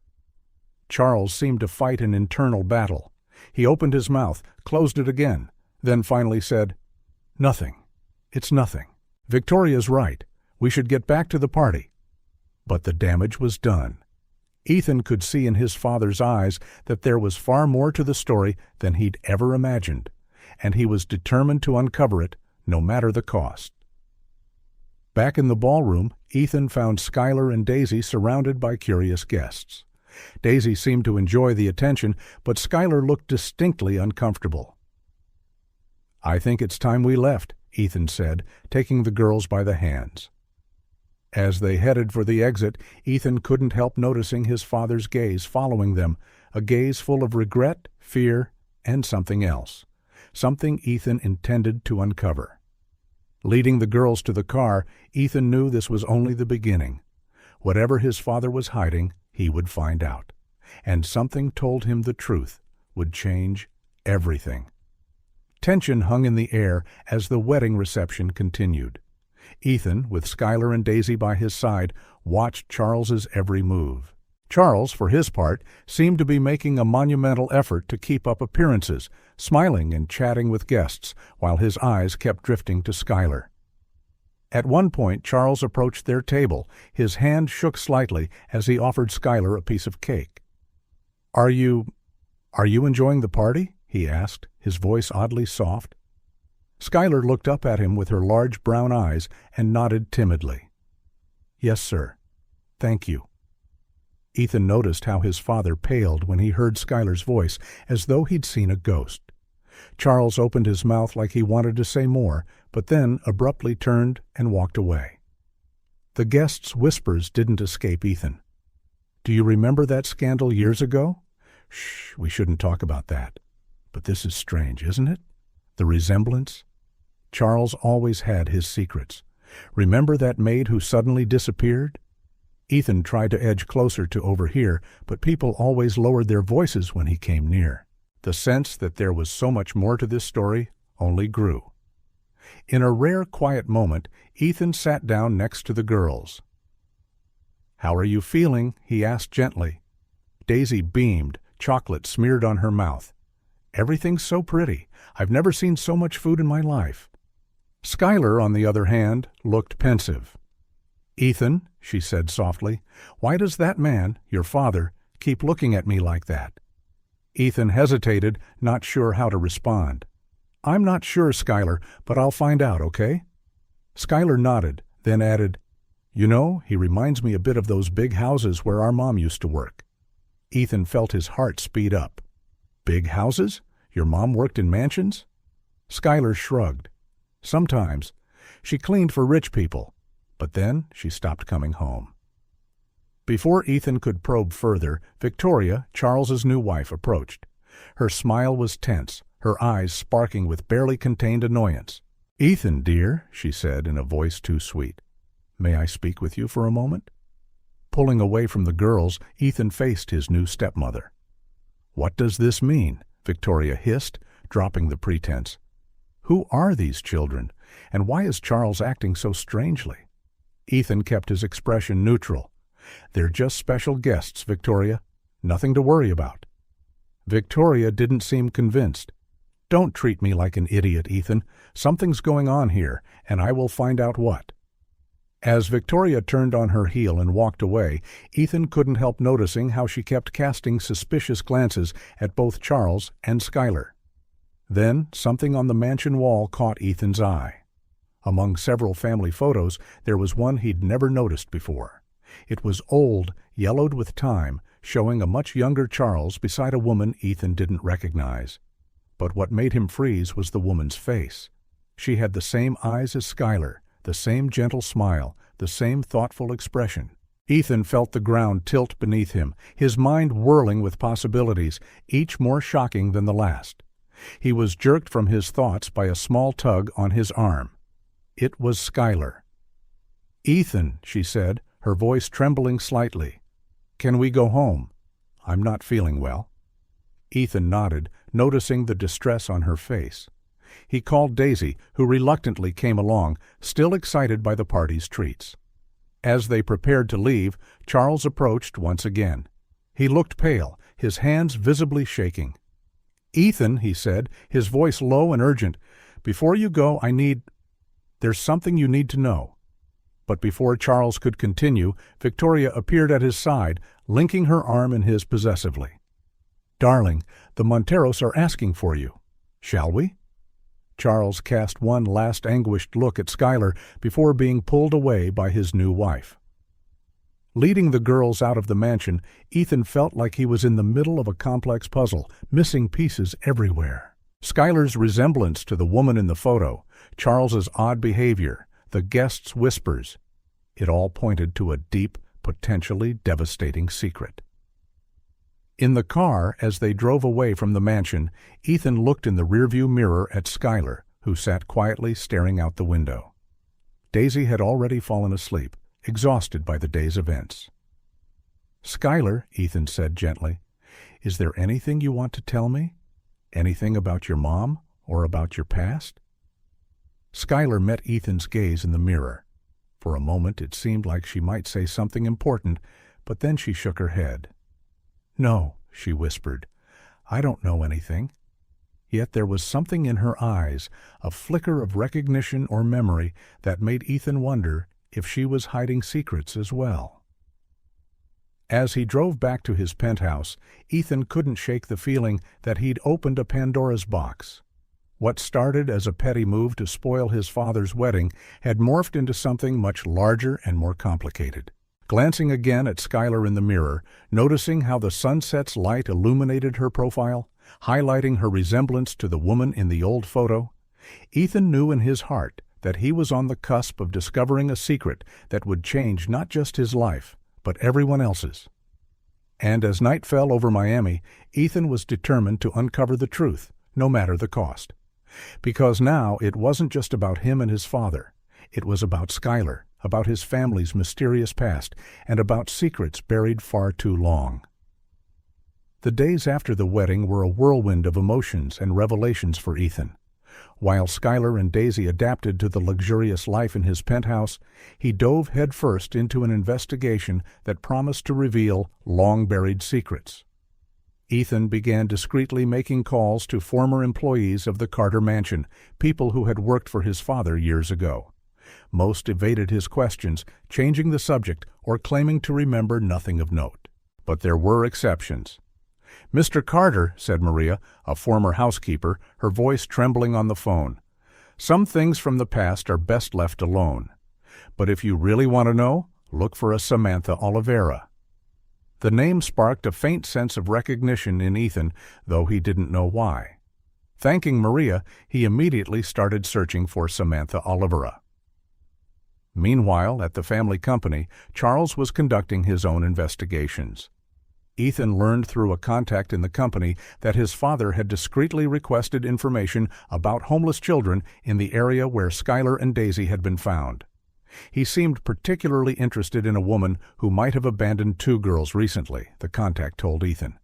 Charles seemed to fight an internal battle. He opened his mouth, closed it again, then finally said, "Nothing. It's nothing. Victoria's right. We should get back to the party." But the damage was done. Ethan could see in his father's eyes that there was far more to the story than he'd ever imagined, and he was determined to uncover it, no matter the cost. Back in the ballroom, Ethan found Skylar and Daisy surrounded by curious guests. Daisy seemed to enjoy the attention, but Skylar looked distinctly uncomfortable. "I think it's time we left," Ethan said, taking the girls by the hands. As they headed for the exit, Ethan couldn't help noticing his father's gaze following them, a gaze full of regret, fear, and something else, something Ethan intended to uncover. Leading the girls to the car, Ethan knew this was only the beginning. Whatever his father was hiding, he would find out. And something told him the truth would change everything. Tension hung in the air as the wedding reception continued. Ethan, with Skylar and Daisy by his side, watched Charles's every move. Charles, for his part, seemed to be making a monumental effort to keep up appearances, smiling and chatting with guests, while his eyes kept drifting to Skylar. At one point, Charles approached their table. His hand shook slightly as he offered Skylar a piece of cake. Are you enjoying the party?" he asked, his voice oddly soft. Skylar looked up at him with her large brown eyes and nodded timidly. "Yes, sir. Thank you." Ethan noticed how his father paled when he heard Skylar's voice, as though he'd seen a ghost. Charles opened his mouth like he wanted to say more, but then abruptly turned and walked away. The guest's whispers didn't escape Ethan. "Do you remember that scandal years ago?" "Shh, we shouldn't talk about that. But this is strange, isn't it? The resemblance." Charles always had his secrets. "Remember that maid who suddenly disappeared?" Ethan tried to edge closer to overhear, but people always lowered their voices when he came near. The sense that there was so much more to this story only grew. In a rare quiet moment, Ethan sat down next to the girls. "How are you feeling?" he asked gently. Daisy beamed, chocolate smeared on her mouth. "Everything's so pretty. I've never seen so much food in my life." Skylar, on the other hand, looked pensive. "Ethan," she said softly, "why does that man, your father, keep looking at me like that?" Ethan hesitated, not sure how to respond. "I'm not sure, Skylar, but I'll find out, okay?" Skylar nodded, then added, "You know, he reminds me a bit of those big houses where our mom used to work." Ethan felt his heart speed up. "Big houses? Your mom worked in mansions?" Skylar shrugged. "Sometimes. She cleaned for rich people. But then she stopped coming home." Before Ethan could probe further, Victoria, Charles's new wife, approached. Her smile was tense, her eyes sparking with barely contained annoyance. "Ethan, dear," she said in a voice too sweet, "may I speak with you for a moment?" Pulling away from the girls, Ethan faced his new stepmother. "What does this mean?" Victoria hissed, dropping the pretense. "Who are these children, and why is Charles acting so strangely?" Ethan kept his expression neutral. "They're just special guests, Victoria. Nothing to worry about." Victoria didn't seem convinced. "Don't treat me like an idiot, Ethan. Something's going on here, and I will find out what." As Victoria turned on her heel and walked away, Ethan couldn't help noticing how she kept casting suspicious glances at both Charles and Skylar. Then something on the mansion wall caught Ethan's eye. Among several family photos, there was one he'd never noticed before. It was old, yellowed with time, showing a much younger Charles beside a woman Ethan didn't recognize. But what made him freeze was the woman's face. She had the same eyes as Skylar, the same gentle smile, the same thoughtful expression. Ethan felt the ground tilt beneath him, his mind whirling with possibilities, each more shocking than the last. He was jerked from his thoughts by a small tug on his arm. It was Skylar. "Ethan," she said, her voice trembling slightly. "Can we go home? I'm not feeling well." Ethan nodded, noticing the distress on her face. He called Daisy, who reluctantly came along, still excited by the party's treats. As they prepared to leave, Charles approached once again. He looked pale, his hands visibly shaking. "Ethan," he said, his voice low and urgent, "before you go, there's something you need to know." But before Charles could continue, Victoria appeared at his side, linking her arm in his possessively. "Darling, the Monteros are asking for you. Shall we?" Charles cast one last anguished look at Skylar before being pulled away by his new wife. Leading the girls out of the mansion, Ethan felt like he was in the middle of a complex puzzle, missing pieces everywhere. Skylar's resemblance to the woman in the photo, Charles's odd behavior, the guests' whispers, it all pointed to a deep, potentially devastating secret. In the car, as they drove away from the mansion, Ethan looked in the rearview mirror at Skylar, who sat quietly staring out the window. Daisy had already fallen asleep, exhausted by the day's events. "Skylar," Ethan said gently, "is there anything you want to tell me? Anything about your mom or about your past?" Skylar met Ethan's gaze in the mirror. For a moment it seemed like she might say something important, but then she shook her head. "No," she whispered, "I don't know anything." Yet there was something in her eyes, a flicker of recognition or memory, that made Ethan wonder if she was hiding secrets as well. As he drove back to his penthouse, Ethan couldn't shake the feeling that he'd opened a Pandora's box. What started as a petty move to spoil his father's wedding had morphed into something much larger and more complicated. Glancing again at Skylar in the mirror, noticing how the sunset's light illuminated her profile, highlighting her resemblance to the woman in the old photo. Ethan knew in his heart that he was on the cusp of discovering a secret that would change not just his life, but everyone else's. And as night fell over Miami, Ethan was determined to uncover the truth, no matter the cost. Because now it wasn't just about him and his father. It was about Skylar, about his family's mysterious past, and about secrets buried far too long. The days after the wedding were a whirlwind of emotions and revelations for Ethan. While Skylar and Daisy adapted to the luxurious life in his penthouse, he dove headfirst into an investigation that promised to reveal long-buried secrets. Ethan began discreetly making calls to former employees of the Carter mansion, people who had worked for his father years ago. Most evaded his questions, changing the subject or claiming to remember nothing of note. But there were exceptions. "Mr. Carter," said Maria, a former housekeeper, her voice trembling on the phone, "some things from the past are best left alone. But if you really want to know, look for a Samantha Oliveira." The name sparked a faint sense of recognition in Ethan, though he didn't know why. Thanking Maria, he immediately started searching for Samantha Oliveira. Meanwhile, at the family company, Charles was conducting his own investigations. Ethan learned through a contact in the company that his father had discreetly requested information about homeless children in the area where Skylar and Daisy had been found. He seemed particularly interested in a woman who might have abandoned 2 girls recently, the contact told Ethan.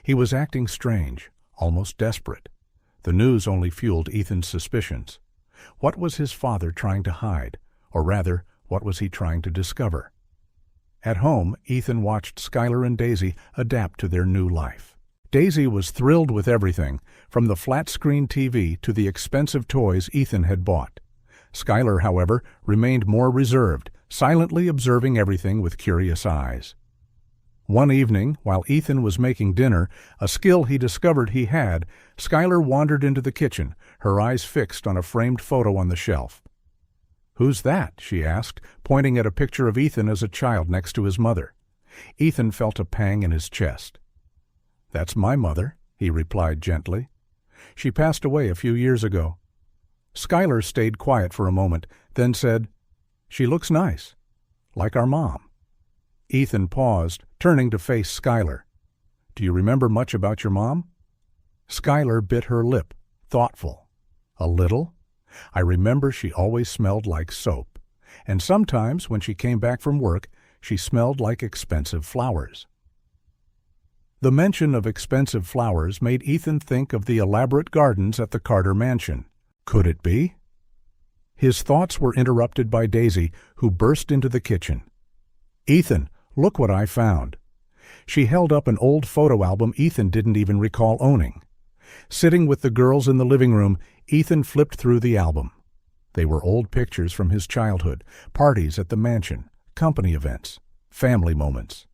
He was acting strange, almost desperate. The news only fueled Ethan's suspicions. What was his father trying to hide? Or rather, what was he trying to discover? At home, Ethan watched Skylar and Daisy adapt to their new life. Daisy was thrilled with everything, from the flat-screen TV to the expensive toys Ethan had bought. Skylar, however, remained more reserved, silently observing everything with curious eyes. One evening, while Ethan was making dinner, a skill he discovered he had, Skylar wandered into the kitchen, her eyes fixed on a framed photo on the shelf. "Who's that?" she asked, pointing at a picture of Ethan as a child next to his mother. Ethan felt a pang in his chest. "That's my mother," he replied gently. "She passed away a few years ago." Skylar stayed quiet for a moment, then said, "She looks nice, like our mom." Ethan paused, turning to face Skylar. "Do you remember much about your mom?" Skylar bit her lip, thoughtful. "A little. I remember she always smelled like soap, and sometimes when she came back from work, she smelled like expensive flowers." The mention of expensive flowers made Ethan think of the elaborate gardens at the Carter mansion. Could it be? His thoughts were interrupted by Daisy, who burst into the kitchen. "Ethan, look what I found." She held up an old photo album Ethan didn't even recall owning. Sitting with the girls in the living room, Ethan flipped through the album. They were old pictures from his childhood, parties at the mansion, company events, family moments.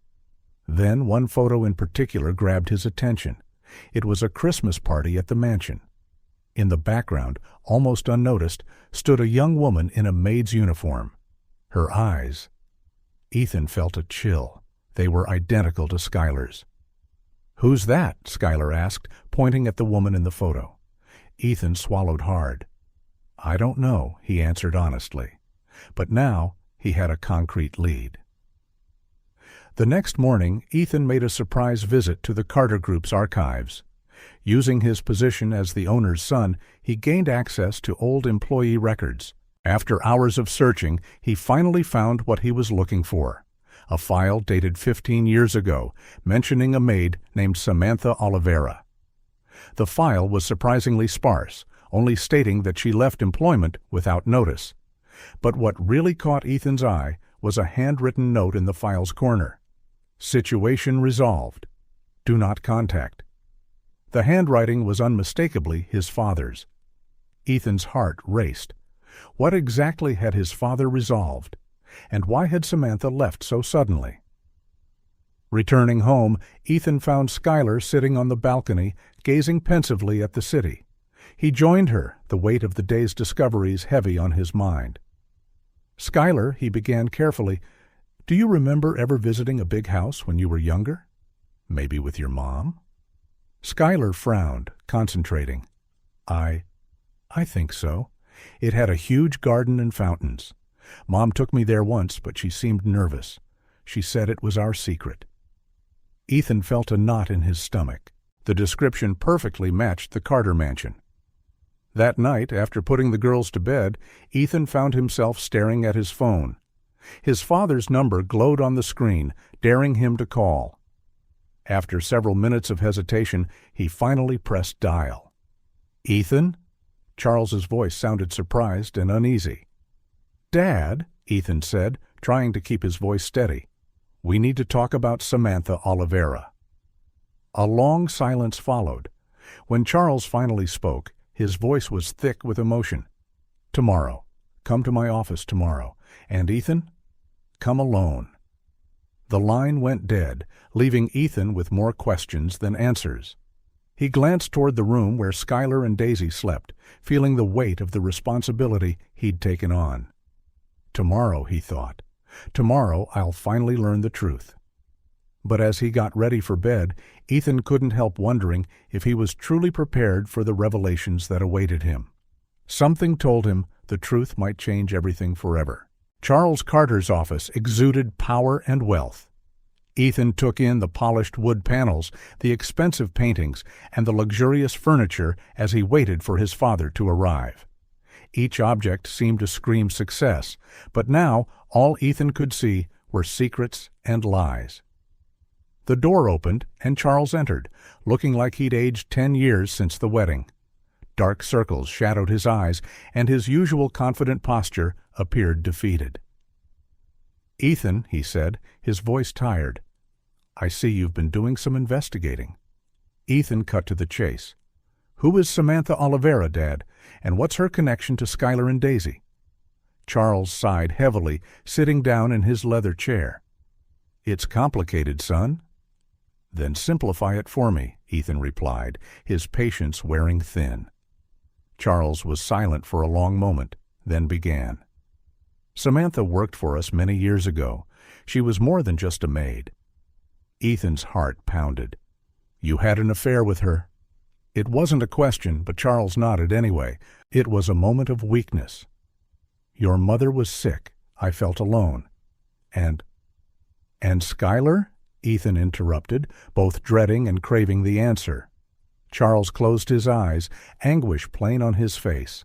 Then one photo in particular grabbed his attention. It was a Christmas party at the mansion. In the background, almost unnoticed, stood a young woman in a maid's uniform. Her eyes. Ethan felt a chill. They were identical to Skylar's. "Who's that?" Skylar asked, pointing at the woman in the photo. Ethan swallowed hard. "I don't know," he answered honestly. But now he had a concrete lead. The next morning, Ethan made a surprise visit to the Carter Group's archives. Using his position as the owner's son, he gained access to old employee records. After hours of searching, he finally found what he was looking for. A file dated 15 years ago, mentioning a maid named Samantha Oliveira. The file was surprisingly sparse, only stating that she left employment without notice. But what really caught Ethan's eye was a handwritten note in the file's corner. "Situation resolved. Do not contact." The handwriting was unmistakably his father's. Ethan's heart raced. What exactly had his father resolved? And why had Samantha left so suddenly? Returning home, Ethan found Skylar sitting on the balcony, gazing pensively at the city. He joined her, the weight of the day's discoveries heavy on his mind. "Skylar," he began carefully, "do you remember ever visiting a big house when you were younger? Maybe with your mom?" Schuyler frowned, concentrating. I think so. It had a huge garden and fountains. Mom took me there once, but she seemed nervous. She said it was our secret. Ethan felt a knot in his stomach. The description perfectly matched the Carter mansion. That night, after putting the girls to bed, Ethan found himself staring at his phone. His father's number glowed on the screen, daring him to call. After several minutes of hesitation, he finally pressed dial. "Ethan?" Charles's voice sounded surprised and uneasy. "Dad," Ethan said, trying to keep his voice steady, "we need to talk about Samantha Oliveira." A long silence followed. When Charles finally spoke, his voice was thick with emotion. "Tomorrow. Come to my office tomorrow. And Ethan? Come alone." The line went dead, leaving Ethan with more questions than answers. He glanced toward the room where Schuyler and Daisy slept, feeling the weight of the responsibility he'd taken on. Tomorrow, he thought. Tomorrow I'll finally learn the truth. But as he got ready for bed, Ethan couldn't help wondering if he was truly prepared for the revelations that awaited him. Something told him the truth might change everything forever. Charles Carter's office exuded power and wealth. Ethan took in the polished wood panels, the expensive paintings, and the luxurious furniture as he waited for his father to arrive. Each object seemed to scream success, but now all Ethan could see were secrets and lies. The door opened, and Charles entered, looking like he'd aged 10 years since the wedding. Dark circles shadowed his eyes, and his usual confident posture appeared defeated. "Ethan," he said, his voice tired, "I see you've been doing some investigating." Ethan cut to the chase. "Who is Samantha Oliveira, Dad, and what's her connection to Schuyler and Daisy?" Charles sighed heavily, sitting down in his leather chair. "It's complicated, son." "Then simplify it for me," Ethan replied, his patience wearing thin. Charles was silent for a long moment, then began. "Samantha worked for us many years ago. She was more than just a maid." Ethan's heart pounded. "You had an affair with her?" It wasn't a question, but Charles nodded anyway. It was a moment of weakness. "Your mother was sick. I felt alone. And Schuyler?" Ethan interrupted, both dreading and craving the answer. Charles closed his eyes, anguish plain on his face.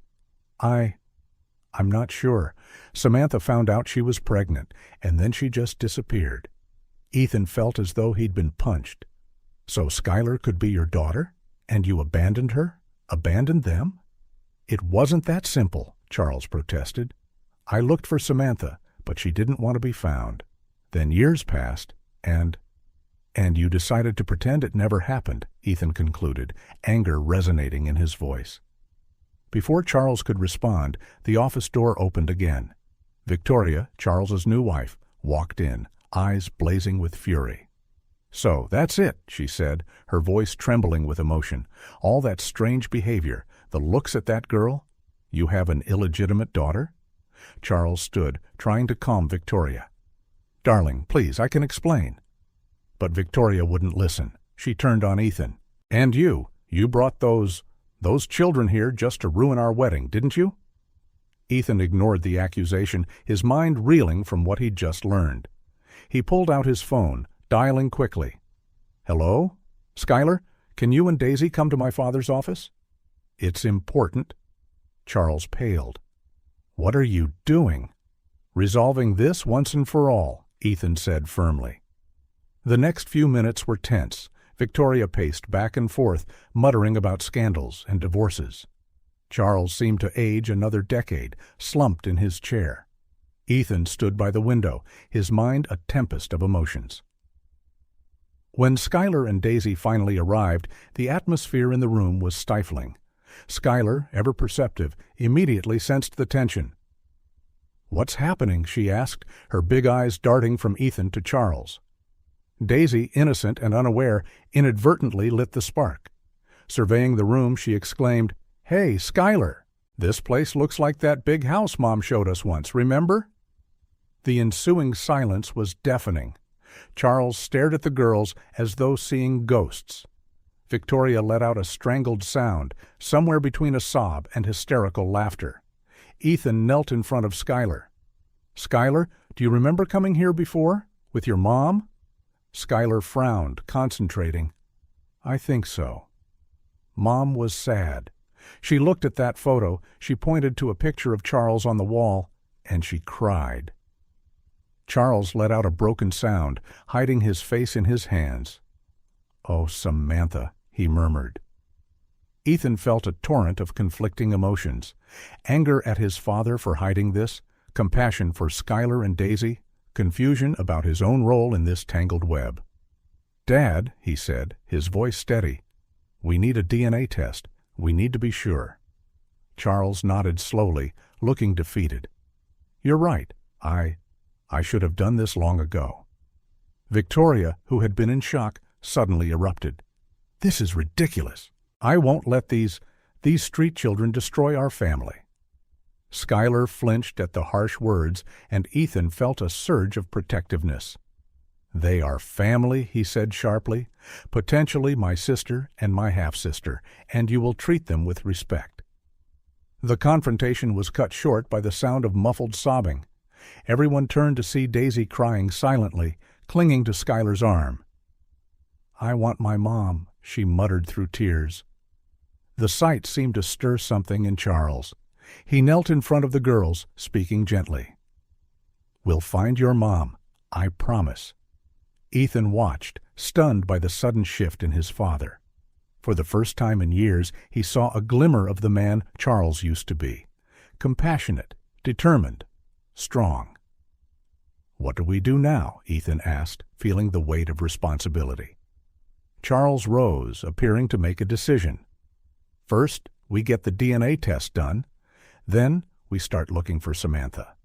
I'm not sure. Samantha found out she was pregnant, and then she just disappeared." Ethan felt as though he'd been punched. "So Schuyler could be your daughter? And you abandoned her? Abandoned them?" "It wasn't that simple," Charles protested. "I looked for Samantha, but she didn't want to be found. Then years passed, and you decided to pretend it never happened," Ethan concluded, anger resonating in his voice. Before Charles could respond, the office door opened again. Victoria, Charles's new wife, walked in, eyes blazing with fury. "So, that's it," she said, her voice trembling with emotion. "All that strange behavior, the looks at that girl? You have an illegitimate daughter?" Charles stood, trying to calm Victoria. "Darling, please, I can explain." But Victoria wouldn't listen. She turned on Ethan. "And you brought those children here just to ruin our wedding, didn't you?" Ethan ignored the accusation, his mind reeling from what he'd just learned. He pulled out his phone, dialing quickly. "Hello? Schuyler, can you and Daisy come to my father's office?" "It's important." Charles paled. "What are you doing?" "Resolving this once and for all," Ethan said firmly. The next few minutes were tense. Victoria paced back and forth, muttering about scandals and divorces. Charles seemed to age another decade, slumped in his chair. Ethan stood by the window, his mind a tempest of emotions. When Schuyler and Daisy finally arrived, the atmosphere in the room was stifling. Schuyler, ever perceptive, immediately sensed the tension. "What's happening?" she asked, her big eyes darting from Ethan to Charles. Daisy, innocent and unaware, inadvertently lit the spark. Surveying the room, she exclaimed, "Hey, Schuyler! This place looks like that big house Mom showed us once, remember?" The ensuing silence was deafening. Charles stared at the girls as though seeing ghosts. Victoria let out a strangled sound, somewhere between a sob and hysterical laughter. Ethan knelt in front of Skylar. "Skylar, do you remember coming here before? With your mom?" Skylar frowned, concentrating. "I think so." Mom was sad. She looked at that photo, she pointed to a picture of Charles on the wall, and she cried. Charles let out a broken sound, hiding his face in his hands. "Oh, Samantha," he murmured. Ethan felt a torrent of conflicting emotions. Anger at his father for hiding this, compassion for Skylar and Daisy, confusion about his own role in this tangled web. "Dad," he said, his voice steady, "we need a DNA test. We need to be sure." Charles nodded slowly, looking defeated. "You're right. I should have done this long ago." Victoria, who had been in shock, suddenly erupted. "This is ridiculous. I won't let these street children destroy our family." Skylar flinched at the harsh words, and Ethan felt a surge of protectiveness. "They are family," he said sharply, "potentially my sister and my half-sister, and you will treat them with respect." The confrontation was cut short by the sound of muffled sobbing. Everyone turned to see Daisy crying silently, clinging to Skylar's arm. "I want my mom," she muttered through tears. The sight seemed to stir something in Charles. He knelt in front of the girls, speaking gently. "We'll find your mom, I promise." Ethan watched, stunned by the sudden shift in his father. For the first time in years, he saw a glimmer of the man Charles used to be. Compassionate, determined, strong. "What do we do now?" Ethan asked, feeling the weight of responsibility. Charles rose, appearing to make a decision. "First, we get the DNA test done. Then we start looking for Samantha."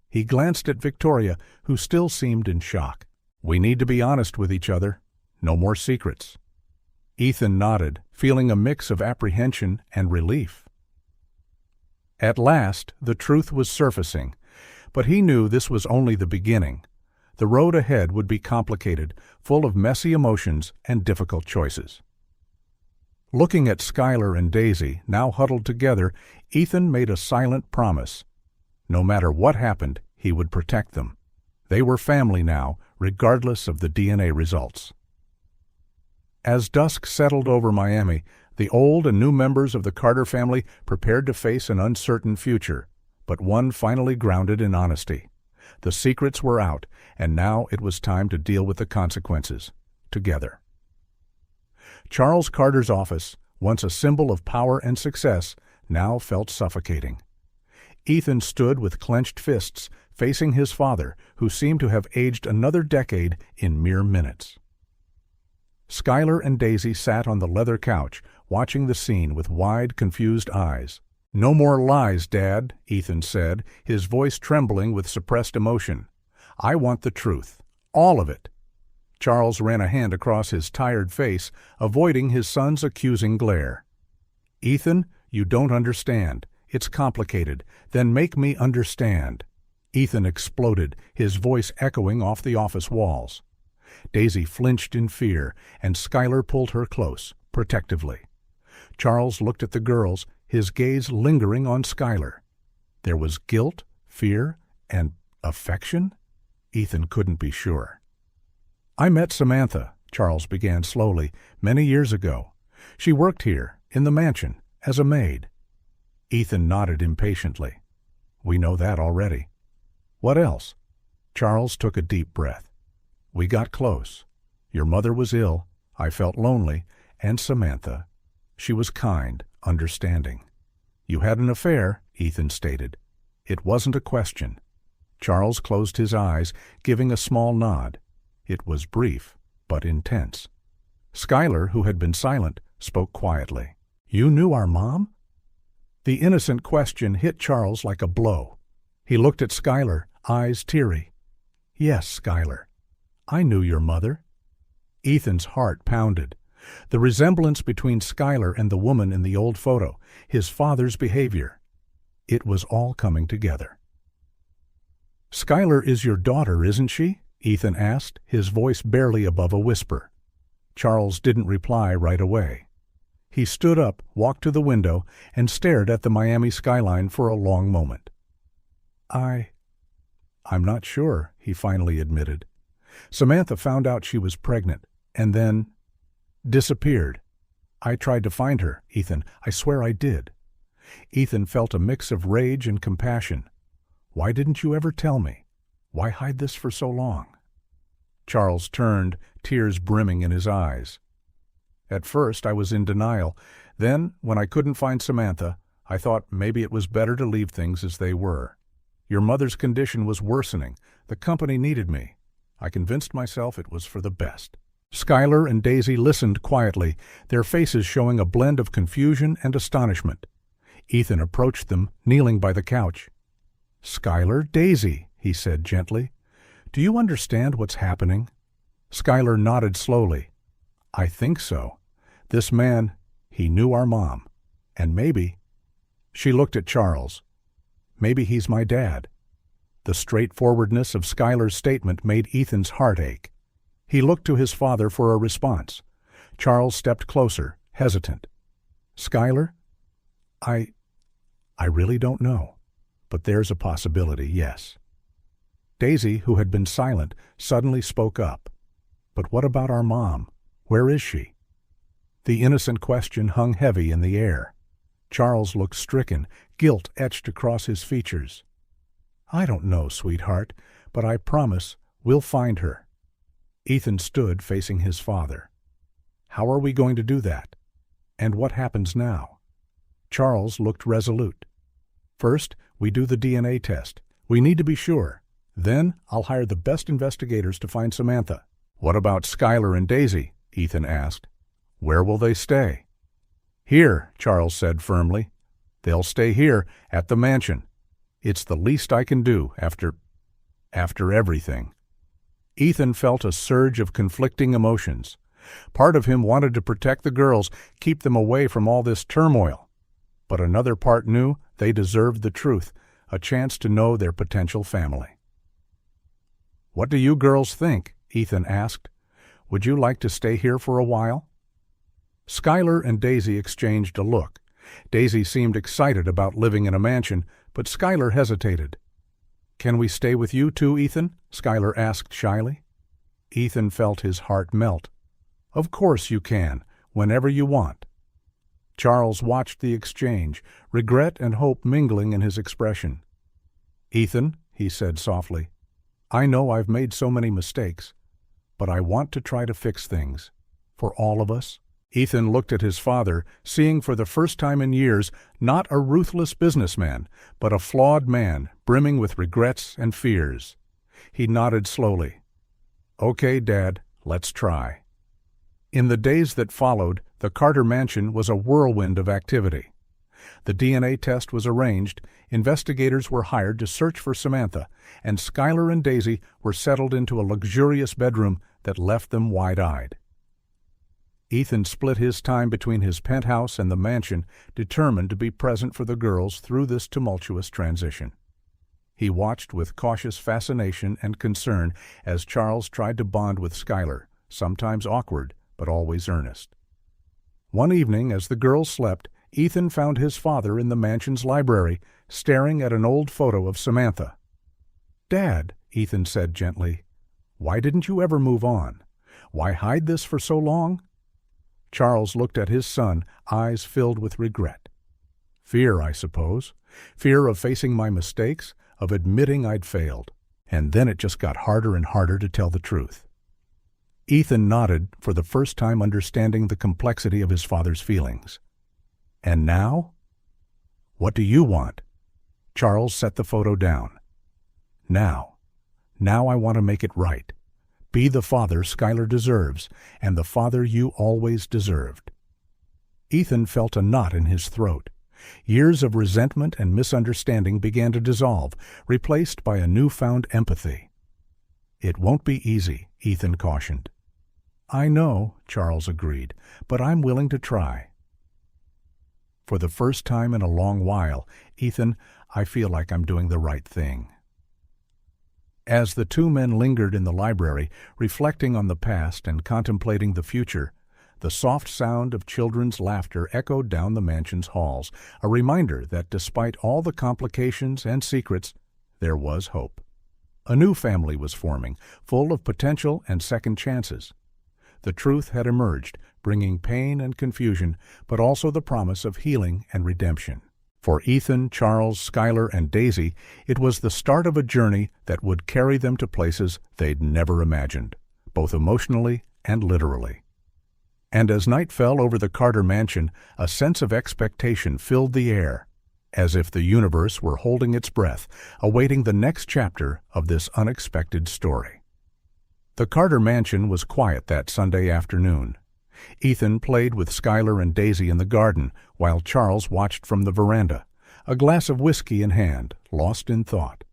He glanced at Victoria, who still seemed in shock. "We need to be honest with each other. No more secrets." Ethan nodded, feeling a mix of apprehension and relief. At last, the truth was surfacing, but he knew this was only the beginning. The road ahead would be complicated, full of messy emotions and difficult choices. Looking at Skylar and Daisy, now huddled together, Ethan made a silent promise. No matter what happened, he would protect them. They were family now, regardless of the DNA results. As dusk settled over Miami, the old and new members of the Carter family prepared to face an uncertain future, but one finally grounded in honesty. The secrets were out, and now it was time to deal with the consequences, together. Charles Carter's office, once a symbol of power and success, now felt suffocating. Ethan stood with clenched fists, facing his father, who seemed to have aged another decade in mere minutes. Skylar and Daisy sat on the leather couch, watching the scene with wide, confused eyes. "No more lies, Dad," Ethan said, his voice trembling with suppressed emotion. "I want the truth. All of it." Charles ran a hand across his tired face, avoiding his son's accusing glare. "Ethan, you don't understand. It's complicated. Then make me understand." Ethan exploded, his voice echoing off the office walls. Daisy flinched in fear, and Skylar pulled her close, protectively. Charles looked at the girls, his gaze lingering on Skylar. There was guilt, fear, and affection? Ethan couldn't be sure. "I met Samantha," Charles began slowly, "many years ago. She worked here, in the mansion, as a maid." Ethan nodded impatiently. "We know that already." "What else?" Charles took a deep breath. "We got close. Your mother was ill. I felt lonely. And Samantha. She was kind, understanding." "You had an affair," Ethan stated. It wasn't a question. Charles closed his eyes, giving a small nod. It was brief, but intense. Skylar, who had been silent, spoke quietly. "You knew our mom?" The innocent question hit Charles like a blow. He looked at Skylar, eyes teary. "Yes, Skylar. I knew your mother." Ethan's heart pounded. The resemblance between Skylar and the woman in the old photo, his father's behavior. It was all coming together. "Skylar is your daughter, isn't she?" Ethan asked, his voice barely above a whisper. Charles didn't reply right away. He stood up, walked to the window, and stared at the Miami skyline for a long moment. I'm not sure, he finally admitted. Samantha found out she was pregnant, and then disappeared. I tried to find her, Ethan. I swear I did. Ethan felt a mix of rage and compassion. Why didn't you ever tell me? Why hide this for so long? Charles turned, tears brimming in his eyes. At first, I was in denial. Then, when I couldn't find Samantha, I thought maybe it was better to leave things as they were. Your mother's condition was worsening. The company needed me. I convinced myself it was for the best. Skylar and Daisy listened quietly, their faces showing a blend of confusion and astonishment. Ethan approached them, kneeling by the couch. "Skylar, Daisy," he said gently. "Do you understand what's happening?" Skylar nodded slowly. "I think so. This man, he knew our mom. And maybe—" She looked at Charles. "Maybe he's my dad." The straightforwardness of Skylar's statement made Ethan's heart ache. He looked to his father for a response. Charles stepped closer, hesitant. "Skylar, I really don't know, but there's a possibility, yes." Daisy, who had been silent, suddenly spoke up. "But what about our mom? Where is she?" The innocent question hung heavy in the air. Charles looked stricken, guilt etched across his features. "I don't know, sweetheart, but I promise we'll find her." Ethan stood facing his father. "How are we going to do that? And what happens now?" Charles looked resolute. "First, we do the DNA test. We need to be sure. Then I'll hire the best investigators to find Samantha." "What about Skylar and Daisy?" Ethan asked. "Where will they stay?" "Here," Charles said firmly. "They'll stay here, at the mansion. It's the least I can do after everything." Ethan felt a surge of conflicting emotions. Part of him wanted to protect the girls, keep them away from all this turmoil. But another part knew they deserved the truth, a chance to know their potential family. "What do you girls think?" Ethan asked. "Would you like to stay here for a while?" Skylar and Daisy exchanged a look. Daisy seemed excited about living in a mansion, but Skylar hesitated. "Can we stay with you too, Ethan?" Skylar asked shyly. Ethan felt his heart melt. "Of course you can, whenever you want." Charles watched the exchange, regret and hope mingling in his expression. "Ethan," he said softly, "I know I've made so many mistakes, but I want to try to fix things. For all of us." Ethan looked at his father, seeing for the first time in years not a ruthless businessman, but a flawed man, brimming with regrets and fears. He nodded slowly. "Okay, Dad, let's try." In the days that followed, the Carter mansion was a whirlwind of activity. The DNA test was arranged, investigators were hired to search for Samantha, and Skylar and Daisy were settled into a luxurious bedroom that left them wide-eyed. Ethan split his time between his penthouse and the mansion, determined to be present for the girls through this tumultuous transition. He watched with cautious fascination and concern as Charles tried to bond with Skylar, sometimes awkward, but always earnest. One evening, as the girls slept, Ethan found his father in the mansion's library, staring at an old photo of Samantha. "Dad," Ethan said gently, "why didn't you ever move on? Why hide this for so long?" Charles looked at his son, eyes filled with regret. "Fear, I suppose. Fear of facing my mistakes, of admitting I'd failed. And then it just got harder and harder to tell the truth." Ethan nodded, for the first time understanding the complexity of his father's feelings. "And now? What do you want?" Charles set the photo down. Now I want to make it right. Be the father Skylar deserves, and the father you always deserved." Ethan felt a knot in his throat. Years of resentment and misunderstanding began to dissolve, replaced by a newfound empathy. "It won't be easy," Ethan cautioned. "I know," Charles agreed, "but I'm willing to try." "For the first time in a long while, Ethan, I feel like I'm doing the right thing." As the two men lingered in the library, reflecting on the past and contemplating the future, the soft sound of children's laughter echoed down the mansion's halls, a reminder that despite all the complications and secrets, there was hope. A new family was forming, full of potential and second chances. The truth had emerged, bringing pain and confusion, but also the promise of healing and redemption. For Ethan, Charles, Skylar, and Daisy, it was the start of a journey that would carry them to places they'd never imagined, both emotionally and literally. And as night fell over the Carter mansion, a sense of expectation filled the air, as if the universe were holding its breath, awaiting the next chapter of this unexpected story. The Carter mansion was quiet that Sunday afternoon. Ethan played with Skylar and Daisy in the garden, while Charles watched from the veranda, a glass of whiskey in hand, lost in thought.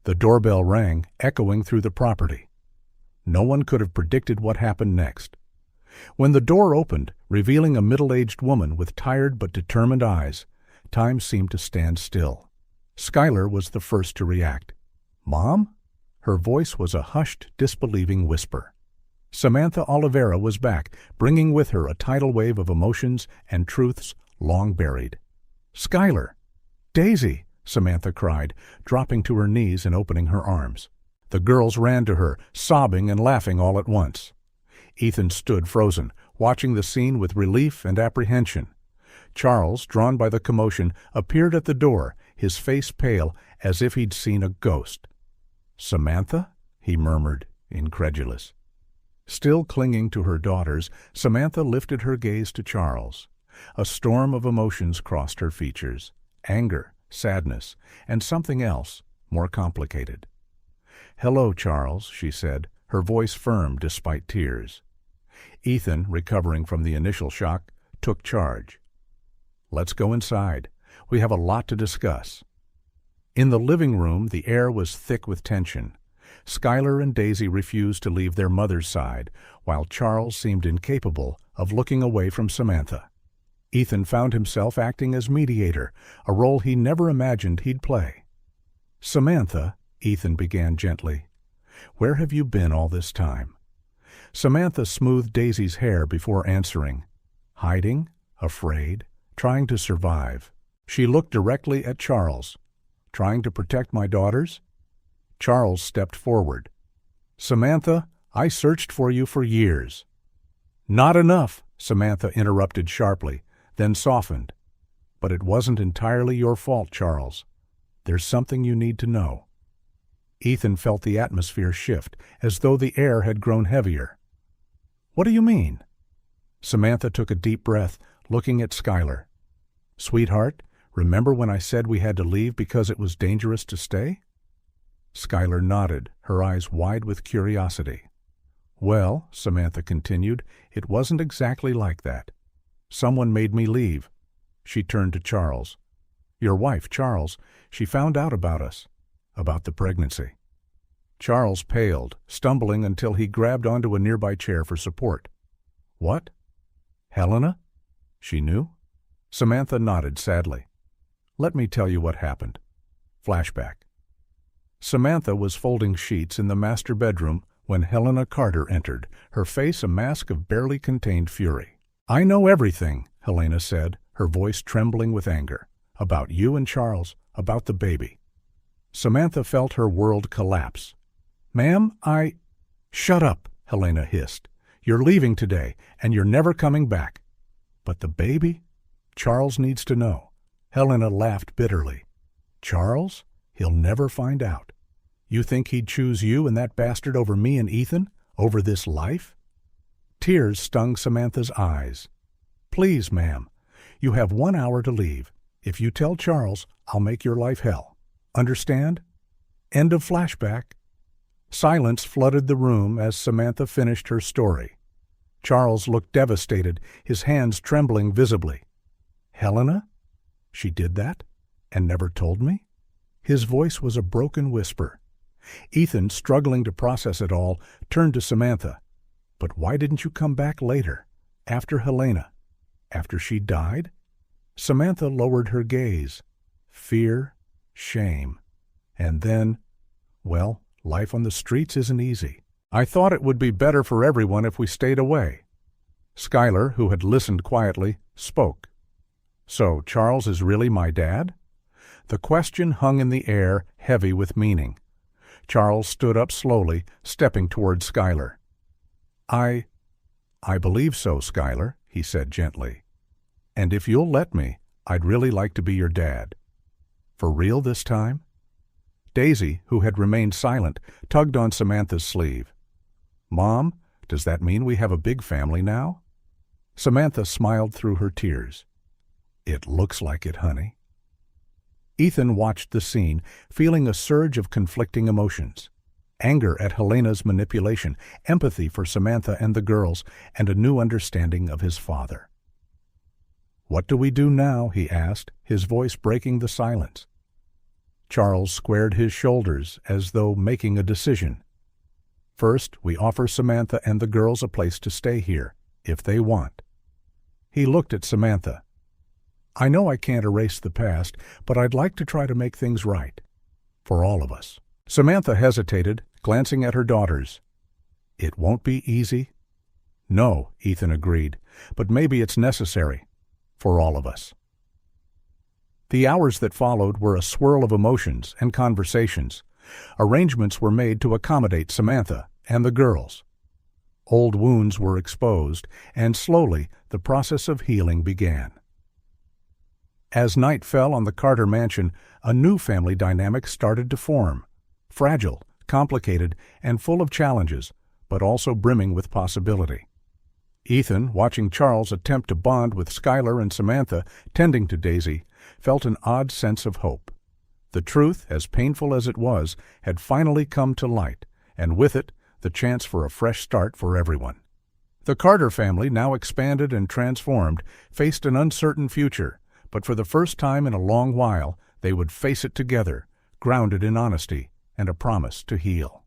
The doorbell rang, echoing through the property. No one could have predicted what happened next. When the door opened, revealing a middle-aged woman with tired but determined eyes, time seemed to stand still. Skylar was the first to react. "Mom?" Her voice was a hushed, disbelieving whisper. Samantha Oliveira was back, bringing with her a tidal wave of emotions and truths long buried. "Skylar!" "Daisy!" Samantha cried, dropping to her knees and opening her arms. The girls ran to her, sobbing and laughing all at once. Ethan stood frozen, watching the scene with relief and apprehension. Charles, drawn by the commotion, appeared at the door, his face pale, as if he'd seen a ghost. "Samantha?" he murmured, incredulous. Still clinging to her daughters, Samantha lifted her gaze to Charles. A storm of emotions crossed her features: anger, sadness, and something else, more complicated. "Hello, Charles," she said, her voice firm despite tears. Ethan, recovering from the initial shock, took charge. "Let's go inside. We have a lot to discuss." In the living room, the air was thick with tension. Skylar and Daisy refused to leave their mother's side, while Charles seemed incapable of looking away from Samantha. Ethan found himself acting as mediator, a role he never imagined he'd play. "Samantha," Ethan began gently, "where have you been all this time?" Samantha smoothed Daisy's hair before answering. "Hiding, afraid, trying to survive." She looked directly at Charles. "Trying to protect my daughters?" Charles stepped forward. "Samantha, I searched for you for years." "Not enough," Samantha interrupted sharply, then softened. "But it wasn't entirely your fault, Charles. There's something you need to know." Ethan felt the atmosphere shift, as though the air had grown heavier. "What do you mean?" Samantha took a deep breath, looking at Skylar. "Sweetheart, remember when I said we had to leave because it was dangerous to stay?" Skylar nodded, her eyes wide with curiosity. "Well," Samantha continued, "it wasn't exactly like that. Someone made me leave." She turned to Charles. "Your wife, Charles, she found out about us, about the pregnancy." Charles paled, stumbling until he grabbed onto a nearby chair for support. "What? Helena? She knew?" Samantha nodded sadly. "Let me tell you what happened." Flashback. Samantha was folding sheets in the master bedroom when Helena Carter entered, her face a mask of barely contained fury. "I know everything," Helena said, her voice trembling with anger. "About you and Charles, about the baby." Samantha felt her world collapse. "Ma'am, "Shut up," Helena hissed. "You're leaving today, and you're never coming back." "But the baby?" "Charles needs to know." Helena laughed bitterly. "Charles? He'll never find out. You think he'd choose you and that bastard over me and Ethan? Over this life?" Tears stung Samantha's eyes. "Please, ma'am, you have 1 hour to leave. If you tell Charles, I'll make your life hell. Understand?" End of flashback. Silence flooded the room as Samantha finished her story. Charles looked devastated, his hands trembling visibly. "Helena? She did that? And never told me?" His voice was a broken whisper. Ethan, struggling to process it all, turned to Samantha. "But why didn't you come back later? After Helena? After she died?" Samantha lowered her gaze. Fear, shame, and then, well, Life on the streets isn't easy. I thought it would be better for everyone if we stayed away." Schuyler, who had listened quietly, spoke. "So, Charles is really my dad?" The question hung in the air, heavy with meaning. Charles stood up slowly, stepping toward Schuyler. I believe so, Schuyler," he said gently. "And if you'll let me, I'd really like to be your dad." "For real this time?" Daisy, who had remained silent, tugged on Samantha's sleeve. "Mom, does that mean we have a big family now?" Samantha smiled through her tears. "It looks like it, honey." Ethan watched the scene, feeling a surge of conflicting emotions. Anger at Helena's manipulation, empathy for Samantha and the girls, and a new understanding of his father. "What do we do now?" he asked, his voice breaking the silence. Charles squared his shoulders as though making a decision. "First, we offer Samantha and the girls a place to stay here, if they want." He looked at Samantha. "I know I can't erase the past, but I'd like to try to make things right. For all of us." Samantha hesitated, glancing at her daughters. "It won't be easy?" "No," Ethan agreed, "but maybe it's necessary. For all of us." The hours that followed were a swirl of emotions and conversations. Arrangements were made to accommodate Samantha and the girls. Old wounds were exposed, and slowly the process of healing began. As night fell on the Carter mansion, a new family dynamic started to form. Fragile, complicated, and full of challenges, but also brimming with possibility. Ethan, watching Charles attempt to bond with Schuyler and Samantha, tending to Daisy, felt an odd sense of hope. The truth, as painful as it was, had finally come to light, and with it, the chance for a fresh start for everyone. The Carter family, now expanded and transformed, faced an uncertain future, but for the first time in a long while, they would face it together, grounded in honesty and a promise to heal.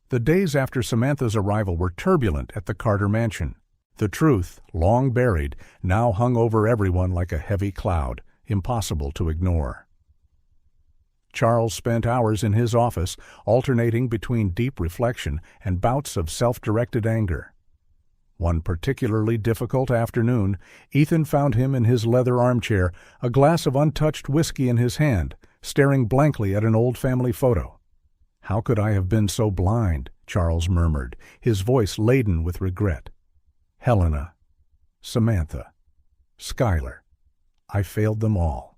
The days after Samantha's arrival were turbulent at the Carter mansion. The truth, long buried, now hung over everyone like a heavy cloud, impossible to ignore. Charles spent hours in his office, alternating between deep reflection and bouts of self-directed anger. One particularly difficult afternoon, Ethan found him in his leather armchair, a glass of untouched whiskey in his hand, staring blankly at an old family photo. "How could I have been so blind?" Charles murmured, his voice laden with regret. "Helena, Samantha, Schuyler. I failed them all."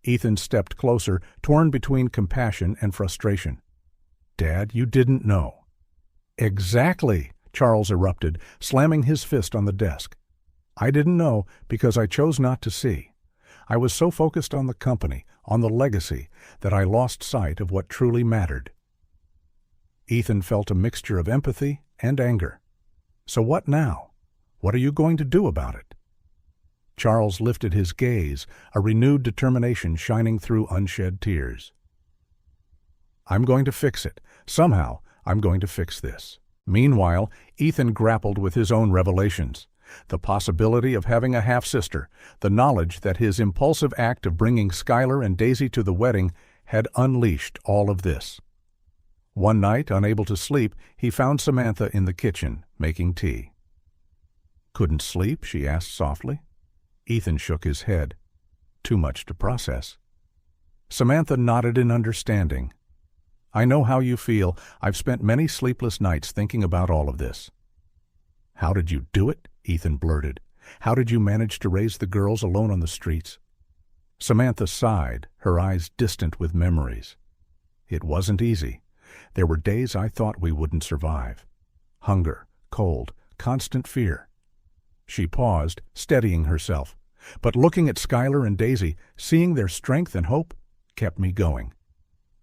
Ethan stepped closer, torn between compassion and frustration. "Dad, you didn't know." "Exactly," Charles erupted, slamming his fist on the desk. "I didn't know because I chose not to see. I was so focused on the company, on the legacy, that I lost sight of what truly mattered." Ethan felt a mixture of empathy and anger. "So what now? What are you going to do about it?" Charles lifted his gaze, a renewed determination shining through unshed tears. "I'm going to fix it. Somehow, I'm going to fix this." Meanwhile, Ethan grappled with his own revelations. The possibility of having a half-sister, the knowledge that his impulsive act of bringing Schuyler and Daisy to the wedding had unleashed all of this. One night, unable to sleep, he found Samantha in the kitchen, making tea. "Couldn't sleep?" she asked softly. Ethan shook his head. "Too much to process." Samantha nodded in understanding. "I know how you feel. I've spent many sleepless nights thinking about all of this." "How did you do it?" Ethan blurted. "How did you manage to raise the girls alone on the streets?" Samantha sighed, her eyes distant with memories. "It wasn't easy. There were days I thought we wouldn't survive. Hunger, cold, constant fear." She paused, steadying herself, but looking at Schuyler and Daisy, seeing their strength and hope, kept me going.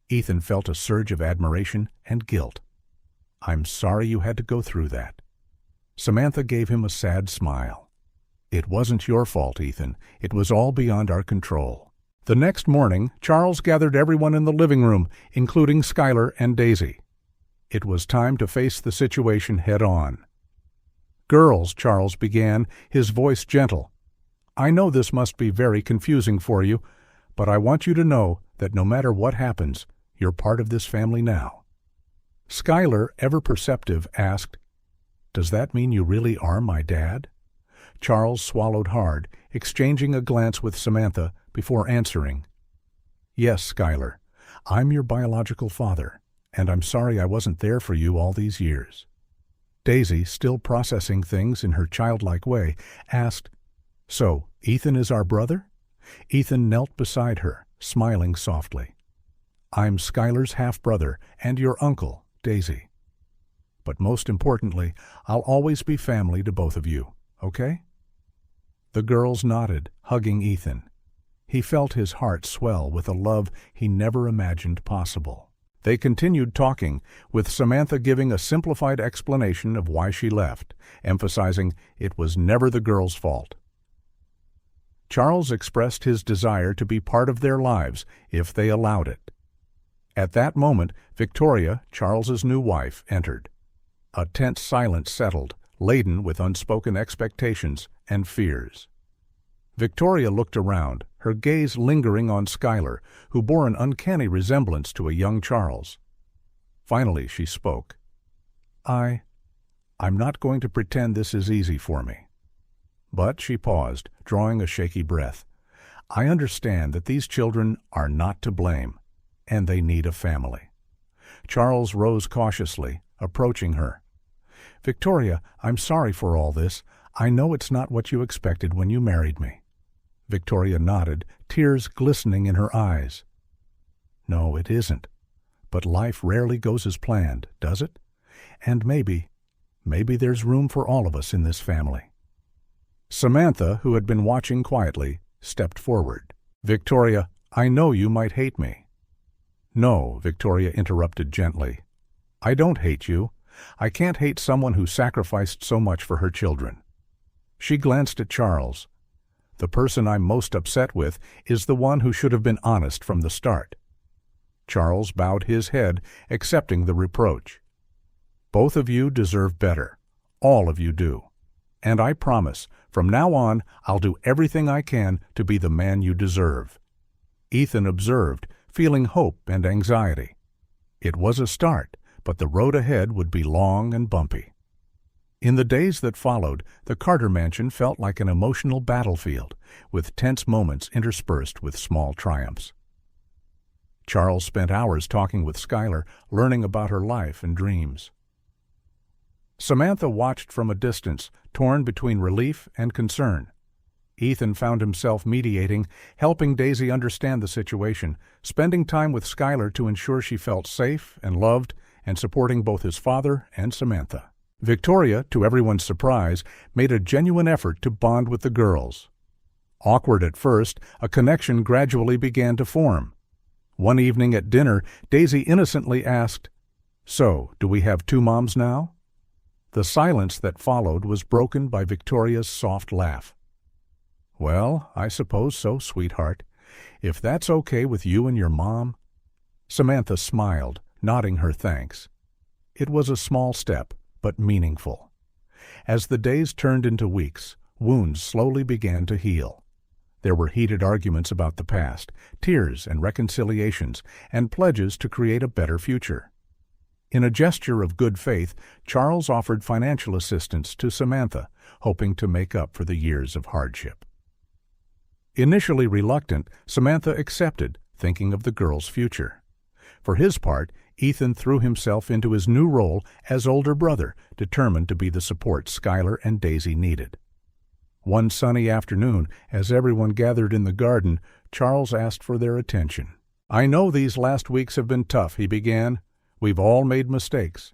Ethan felt a surge of admiration and guilt. "I'm sorry you had to go through that." Samantha gave him a sad smile. "It wasn't your fault, Ethan. It was all beyond our control." The next morning, Charles gathered everyone in the living room, including Schuyler and Daisy. It was time to face the situation head-on. "Girls," Charles began, his voice gentle, "I know this must be very confusing for you, but I want you to know that no matter what happens, you're part of this family now. Skylar, ever perceptive, asked, "Does that mean you really are my dad?" Charles swallowed hard, exchanging a glance with Samantha before answering, "Yes, Skylar, I'm your biological father, and I'm sorry I wasn't there for you all these years." Daisy, still processing things in her childlike way, asked, "So, Ethan is our brother?" Ethan knelt beside her, smiling softly. "I'm Skylar's half-brother and your uncle, Daisy. But most importantly, I'll always be family to both of you, okay?" The girls nodded, hugging Ethan. He felt his heart swell with a love he never imagined possible. They continued talking, with Samantha giving a simplified explanation of why she left, emphasizing it was never the girls' fault. Charles expressed his desire to be part of their lives if they allowed it. At that moment, Victoria, Charles's new wife, entered. A tense silence settled, laden with unspoken expectations and fears. Victoria looked around, her gaze lingering on Skylar, who bore an uncanny resemblance to a young Charles. Finally, she spoke. I'm not going to pretend this is easy for me." But she paused, drawing a shaky breath. "I understand that these children are not to blame, and they need a family." Charles rose cautiously, approaching her. "Victoria, I'm sorry for all this. I know it's not what you expected when you married me." Victoria nodded, tears glistening in her eyes. "No, it isn't. But life rarely goes as planned, does it? And maybe there's room for all of us in this family." Samantha, who had been watching quietly, stepped forward. "Victoria, I know you might hate me." "No," Victoria interrupted gently. "I don't hate you. I can't hate someone who sacrificed so much for her children." She glanced at Charles. "The person I'm most upset with is the one who should have been honest from the start." Charles bowed his head, accepting the reproach. "Both of you deserve better. All of you do. And I promise, from now on, I'll do everything I can to be the man you deserve." Ethan observed, feeling hope and anxiety. It was a start, but the road ahead would be long and bumpy. In the days that followed, the Carter mansion felt like an emotional battlefield, with tense moments interspersed with small triumphs. Charles spent hours talking with Skylar, learning about her life and dreams. Samantha watched from a distance, torn between relief and concern. Ethan found himself mediating, helping Daisy understand the situation, spending time with Skylar to ensure she felt safe and loved, and supporting both his father and Samantha. Victoria, to everyone's surprise, made a genuine effort to bond with the girls. Awkward at first, a connection gradually began to form. One evening at dinner, Daisy innocently asked, "So, do we have two moms now?" The silence that followed was broken by Victoria's soft laugh. "Well, I suppose so, sweetheart. If that's okay with you and your mom." Samantha smiled, nodding her thanks. It was a small step, but meaningful. As the days turned into weeks, wounds slowly began to heal. There were heated arguments about the past, tears and reconciliations, and pledges to create a better future. In a gesture of good faith, Charles offered financial assistance to Samantha, hoping to make up for the years of hardship. Initially reluctant, Samantha accepted, thinking of the girl's future. For his part, Ethan threw himself into his new role as older brother, determined to be the support Skylar and Daisy needed. One sunny afternoon, as everyone gathered in the garden, Charles asked for their attention. "I know these last weeks have been tough," he began. "We've all made mistakes.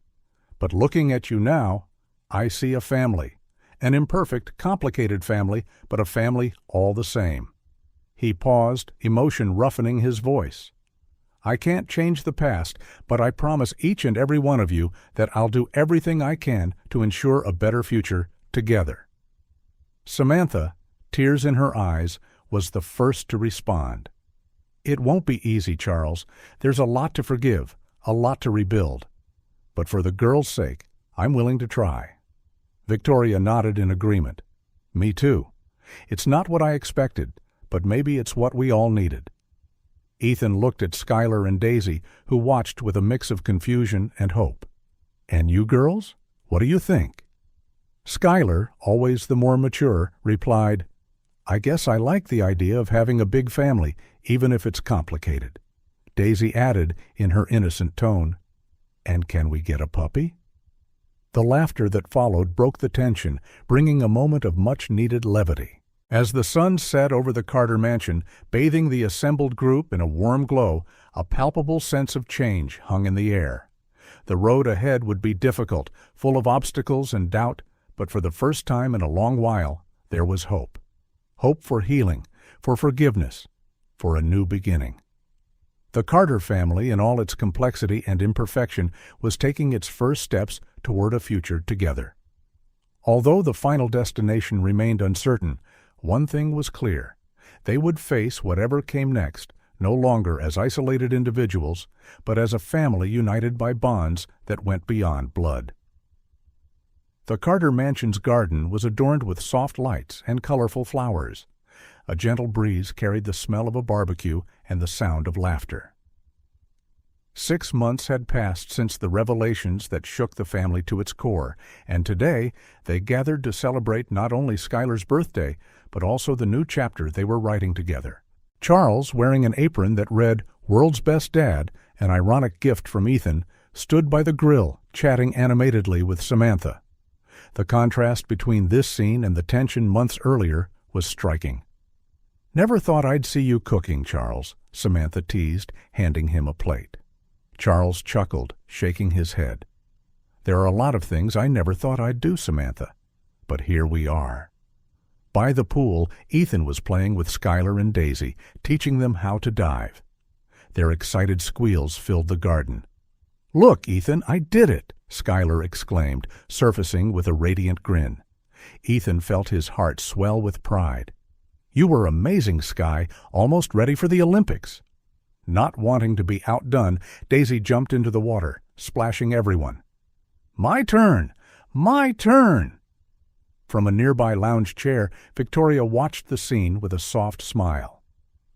But looking at you now, I see a family. An imperfect, complicated family, but a family all the same." He paused, emotion roughening his voice. "I can't change the past, but I promise each and every one of you that I'll do everything I can to ensure a better future together." Samantha, tears in her eyes, was the first to respond. "It won't be easy, Charles. There's a lot to forgive, a lot to rebuild. But for the girls' sake, I'm willing to try." Victoria nodded in agreement. "Me too. It's not what I expected, but maybe it's what we all needed." Ethan looked at Skylar and Daisy, who watched with a mix of confusion and hope. "And you girls? What do you think?" Skylar, always the more mature, replied, "I guess I like the idea of having a big family, even if it's complicated." Daisy added, in her innocent tone, "And can we get a puppy?" The laughter that followed broke the tension, bringing a moment of much-needed levity. As the sun set over the Carter mansion, bathing the assembled group in a warm glow, a palpable sense of change hung in the air. The road ahead would be difficult, full of obstacles and doubt, but for the first time in a long while, there was hope. Hope for healing, for forgiveness, for a new beginning. The Carter family, in all its complexity and imperfection, was taking its first steps toward a future together. Although the final destination remained uncertain, one thing was clear. They would face whatever came next, no longer as isolated individuals, but as a family united by bonds that went beyond blood. The Carter mansion's garden was adorned with soft lights and colorful flowers. A gentle breeze carried the smell of a barbecue and the sound of laughter. 6 months had passed since the revelations that shook the family to its core, and today they gathered to celebrate not only Skylar's birthday, but also the new chapter they were writing together. Charles, wearing an apron that read, "World's Best Dad," an ironic gift from Ethan, stood by the grill, chatting animatedly with Samantha. The contrast between this scene and the tension months earlier was striking. "Never thought I'd see you cooking, Charles," Samantha teased, handing him a plate. Charles chuckled, shaking his head. "There are a lot of things I never thought I'd do, Samantha. But here we are." By the pool, Ethan was playing with Skylar and Daisy, teaching them how to dive. Their excited squeals filled the garden. "Look, Ethan, I did it!" Skylar exclaimed, surfacing with a radiant grin. Ethan felt his heart swell with pride. "You were amazing, Sky, almost ready for the Olympics." Not wanting to be outdone, Daisy jumped into the water, splashing everyone. "My turn! My turn!" From a nearby lounge chair, Victoria watched the scene with a soft smile.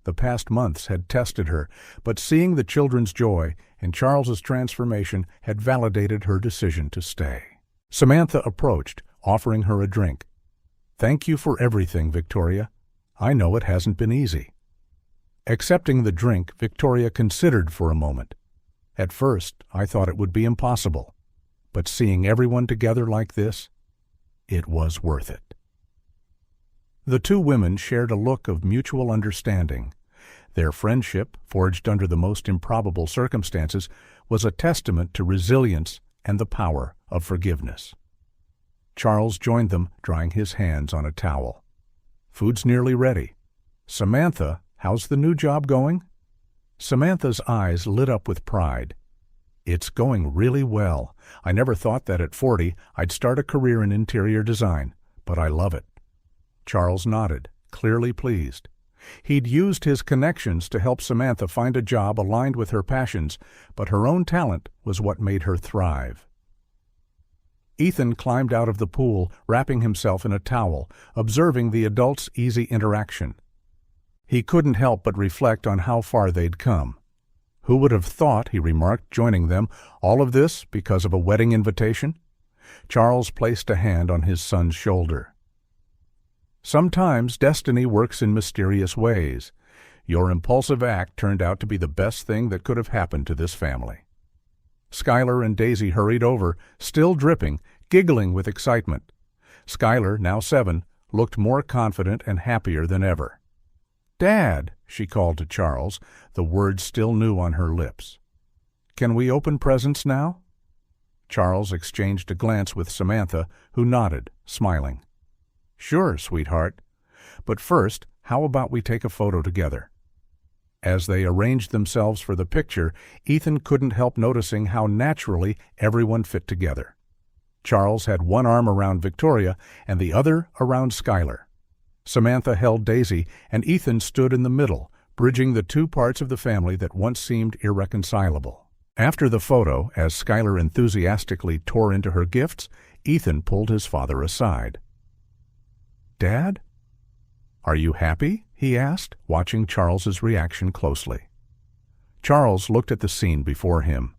The past months had tested her, but seeing the children's joy and Charles's transformation had validated her decision to stay. Samantha approached, offering her a drink. "Thank you for everything, Victoria. I know it hasn't been easy." Accepting the drink, Victoria considered for a moment. "At first, I thought it would be impossible. But seeing everyone together like this, it was worth it." The two women shared a look of mutual understanding. Their friendship, forged under the most improbable circumstances, was a testament to resilience and the power of forgiveness. Charles joined them, drying his hands on a towel. "Food's nearly ready. Samantha, how's the new job going?" Samantha's eyes lit up with pride. "It's going really well. I never thought that at 40 I'd start a career in interior design, but I love it." Charles nodded, clearly pleased. He'd used his connections to help Samantha find a job aligned with her passions, but her own talent was what made her thrive. Ethan climbed out of the pool, wrapping himself in a towel, observing the adults' easy interaction. He couldn't help but reflect on how far they'd come. "Who would have thought," he remarked, joining them, "all of this because of a wedding invitation?" Charles placed a hand on his son's shoulder. "Sometimes destiny works in mysterious ways. Your impulsive act turned out to be the best thing that could have happened to this family." Skylar and Daisy hurried over, still dripping, giggling with excitement. Skylar, now 7, looked more confident and happier than ever. "Dad," she called to Charles, the words still new on her lips. "Can we open presents now?" Charles exchanged a glance with Samantha, who nodded, smiling. "Sure, sweetheart. But first, how about we take a photo together?" As they arranged themselves for the picture, Ethan couldn't help noticing how naturally everyone fit together. Charles had one arm around Victoria and the other around Skylar. Samantha held Daisy, and Ethan stood in the middle, bridging the two parts of the family that once seemed irreconcilable. After the photo, as Skylar enthusiastically tore into her gifts, Ethan pulled his father aside. "Dad? Are you happy?" he asked, watching Charles's reaction closely. Charles looked at the scene before him.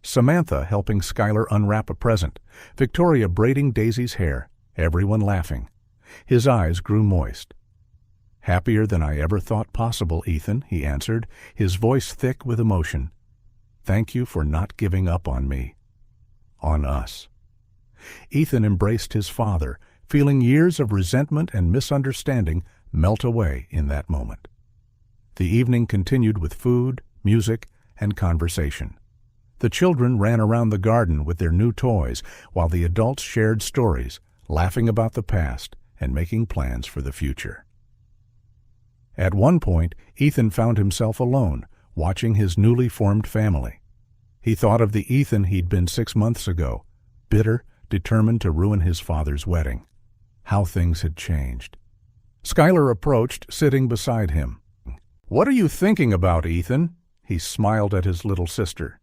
Samantha helping Skylar unwrap a present, Victoria braiding Daisy's hair, everyone laughing. His eyes grew moist. "Happier than I ever thought possible, Ethan," he answered, his voice thick with emotion. "Thank you for not giving up on me. On us." Ethan embraced his father, feeling years of resentment and misunderstanding melt away in that moment. The evening continued with food, music, and conversation. The children ran around the garden with their new toys, while the adults shared stories, laughing about the past and making plans for the future. At one point, Ethan found himself alone, watching his newly formed family. He thought of the Ethan he'd been 6 months ago, bitter, determined to ruin his father's wedding. How things had changed. Skylar approached, sitting beside him. "What are you thinking about, Ethan?" He smiled at his little sister.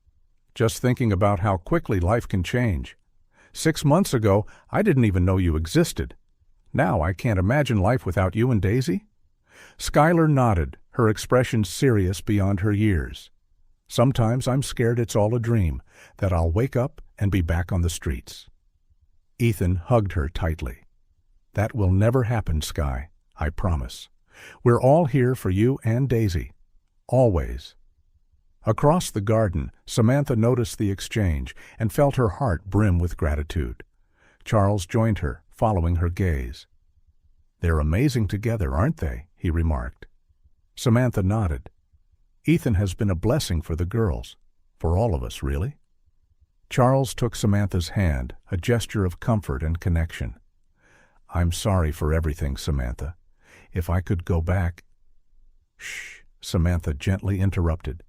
"Just thinking about how quickly life can change. 6 months ago, I didn't even know you existed. Now I can't imagine life without you and Daisy." Skylar nodded, her expression serious beyond her years. "Sometimes I'm scared it's all a dream, that I'll wake up and be back on the streets." Ethan hugged her tightly. "That will never happen, Sky, I promise. We're all here for you and Daisy. Always." Across the garden, Samantha noticed the exchange and felt her heart brim with gratitude. Charles joined her, following her gaze. "They're amazing together, aren't they?" he remarked. Samantha nodded. "Ethan has been a blessing for the girls, for all of us, really." Charles took Samantha's hand, a gesture of comfort and connection. "I'm sorry for everything, Samantha. If I could go back—" "Shh," Samantha gently interrupted.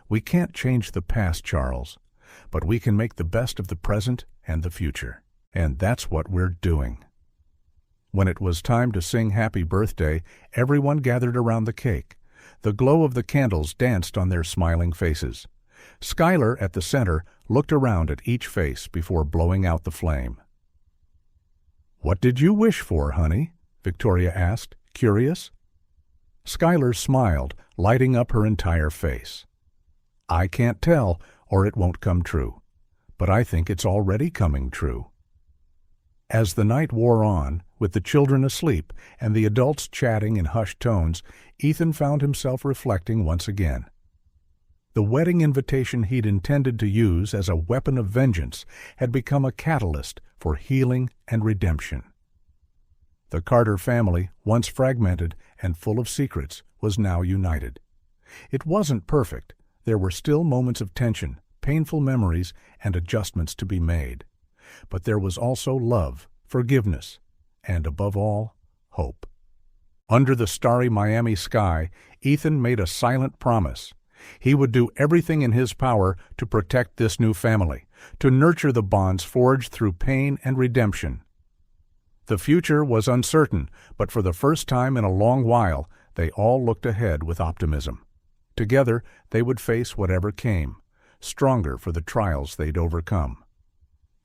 "We can't change the past, Charles, but we can make the best of the present and the future. And that's what we're doing." When it was time to sing Happy Birthday, everyone gathered around the cake. The glow of the candles danced on their smiling faces. Skylar, at the center, looked around at each face before blowing out the flame. "What did you wish for, honey?" Victoria asked, curious. Skylar smiled, lighting up her entire face. "I can't tell, or it won't come true. But I think it's already coming true." As the night wore on, with the children asleep and the adults chatting in hushed tones, Ethan found himself reflecting once again. The wedding invitation he'd intended to use as a weapon of vengeance had become a catalyst for healing and redemption. The Carter family, once fragmented and full of secrets, was now united. It wasn't perfect. There were still moments of tension, painful memories, and adjustments to be made. But there was also love, forgiveness, and above all, hope. Under the starry Miami sky, Ethan made a silent promise. He would do everything in his power to protect this new family, to nurture the bonds forged through pain and redemption. The future was uncertain, but for the first time in a long while, they all looked ahead with optimism. Together, they would face whatever came, stronger for the trials they'd overcome.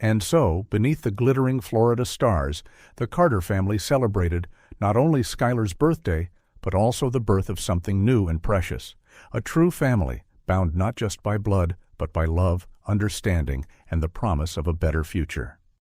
And so, beneath the glittering Florida stars, the Carter family celebrated not only Skylar's birthday, but also the birth of something new and precious, a true family, bound not just by blood, but by love, understanding, and the promise of a better future.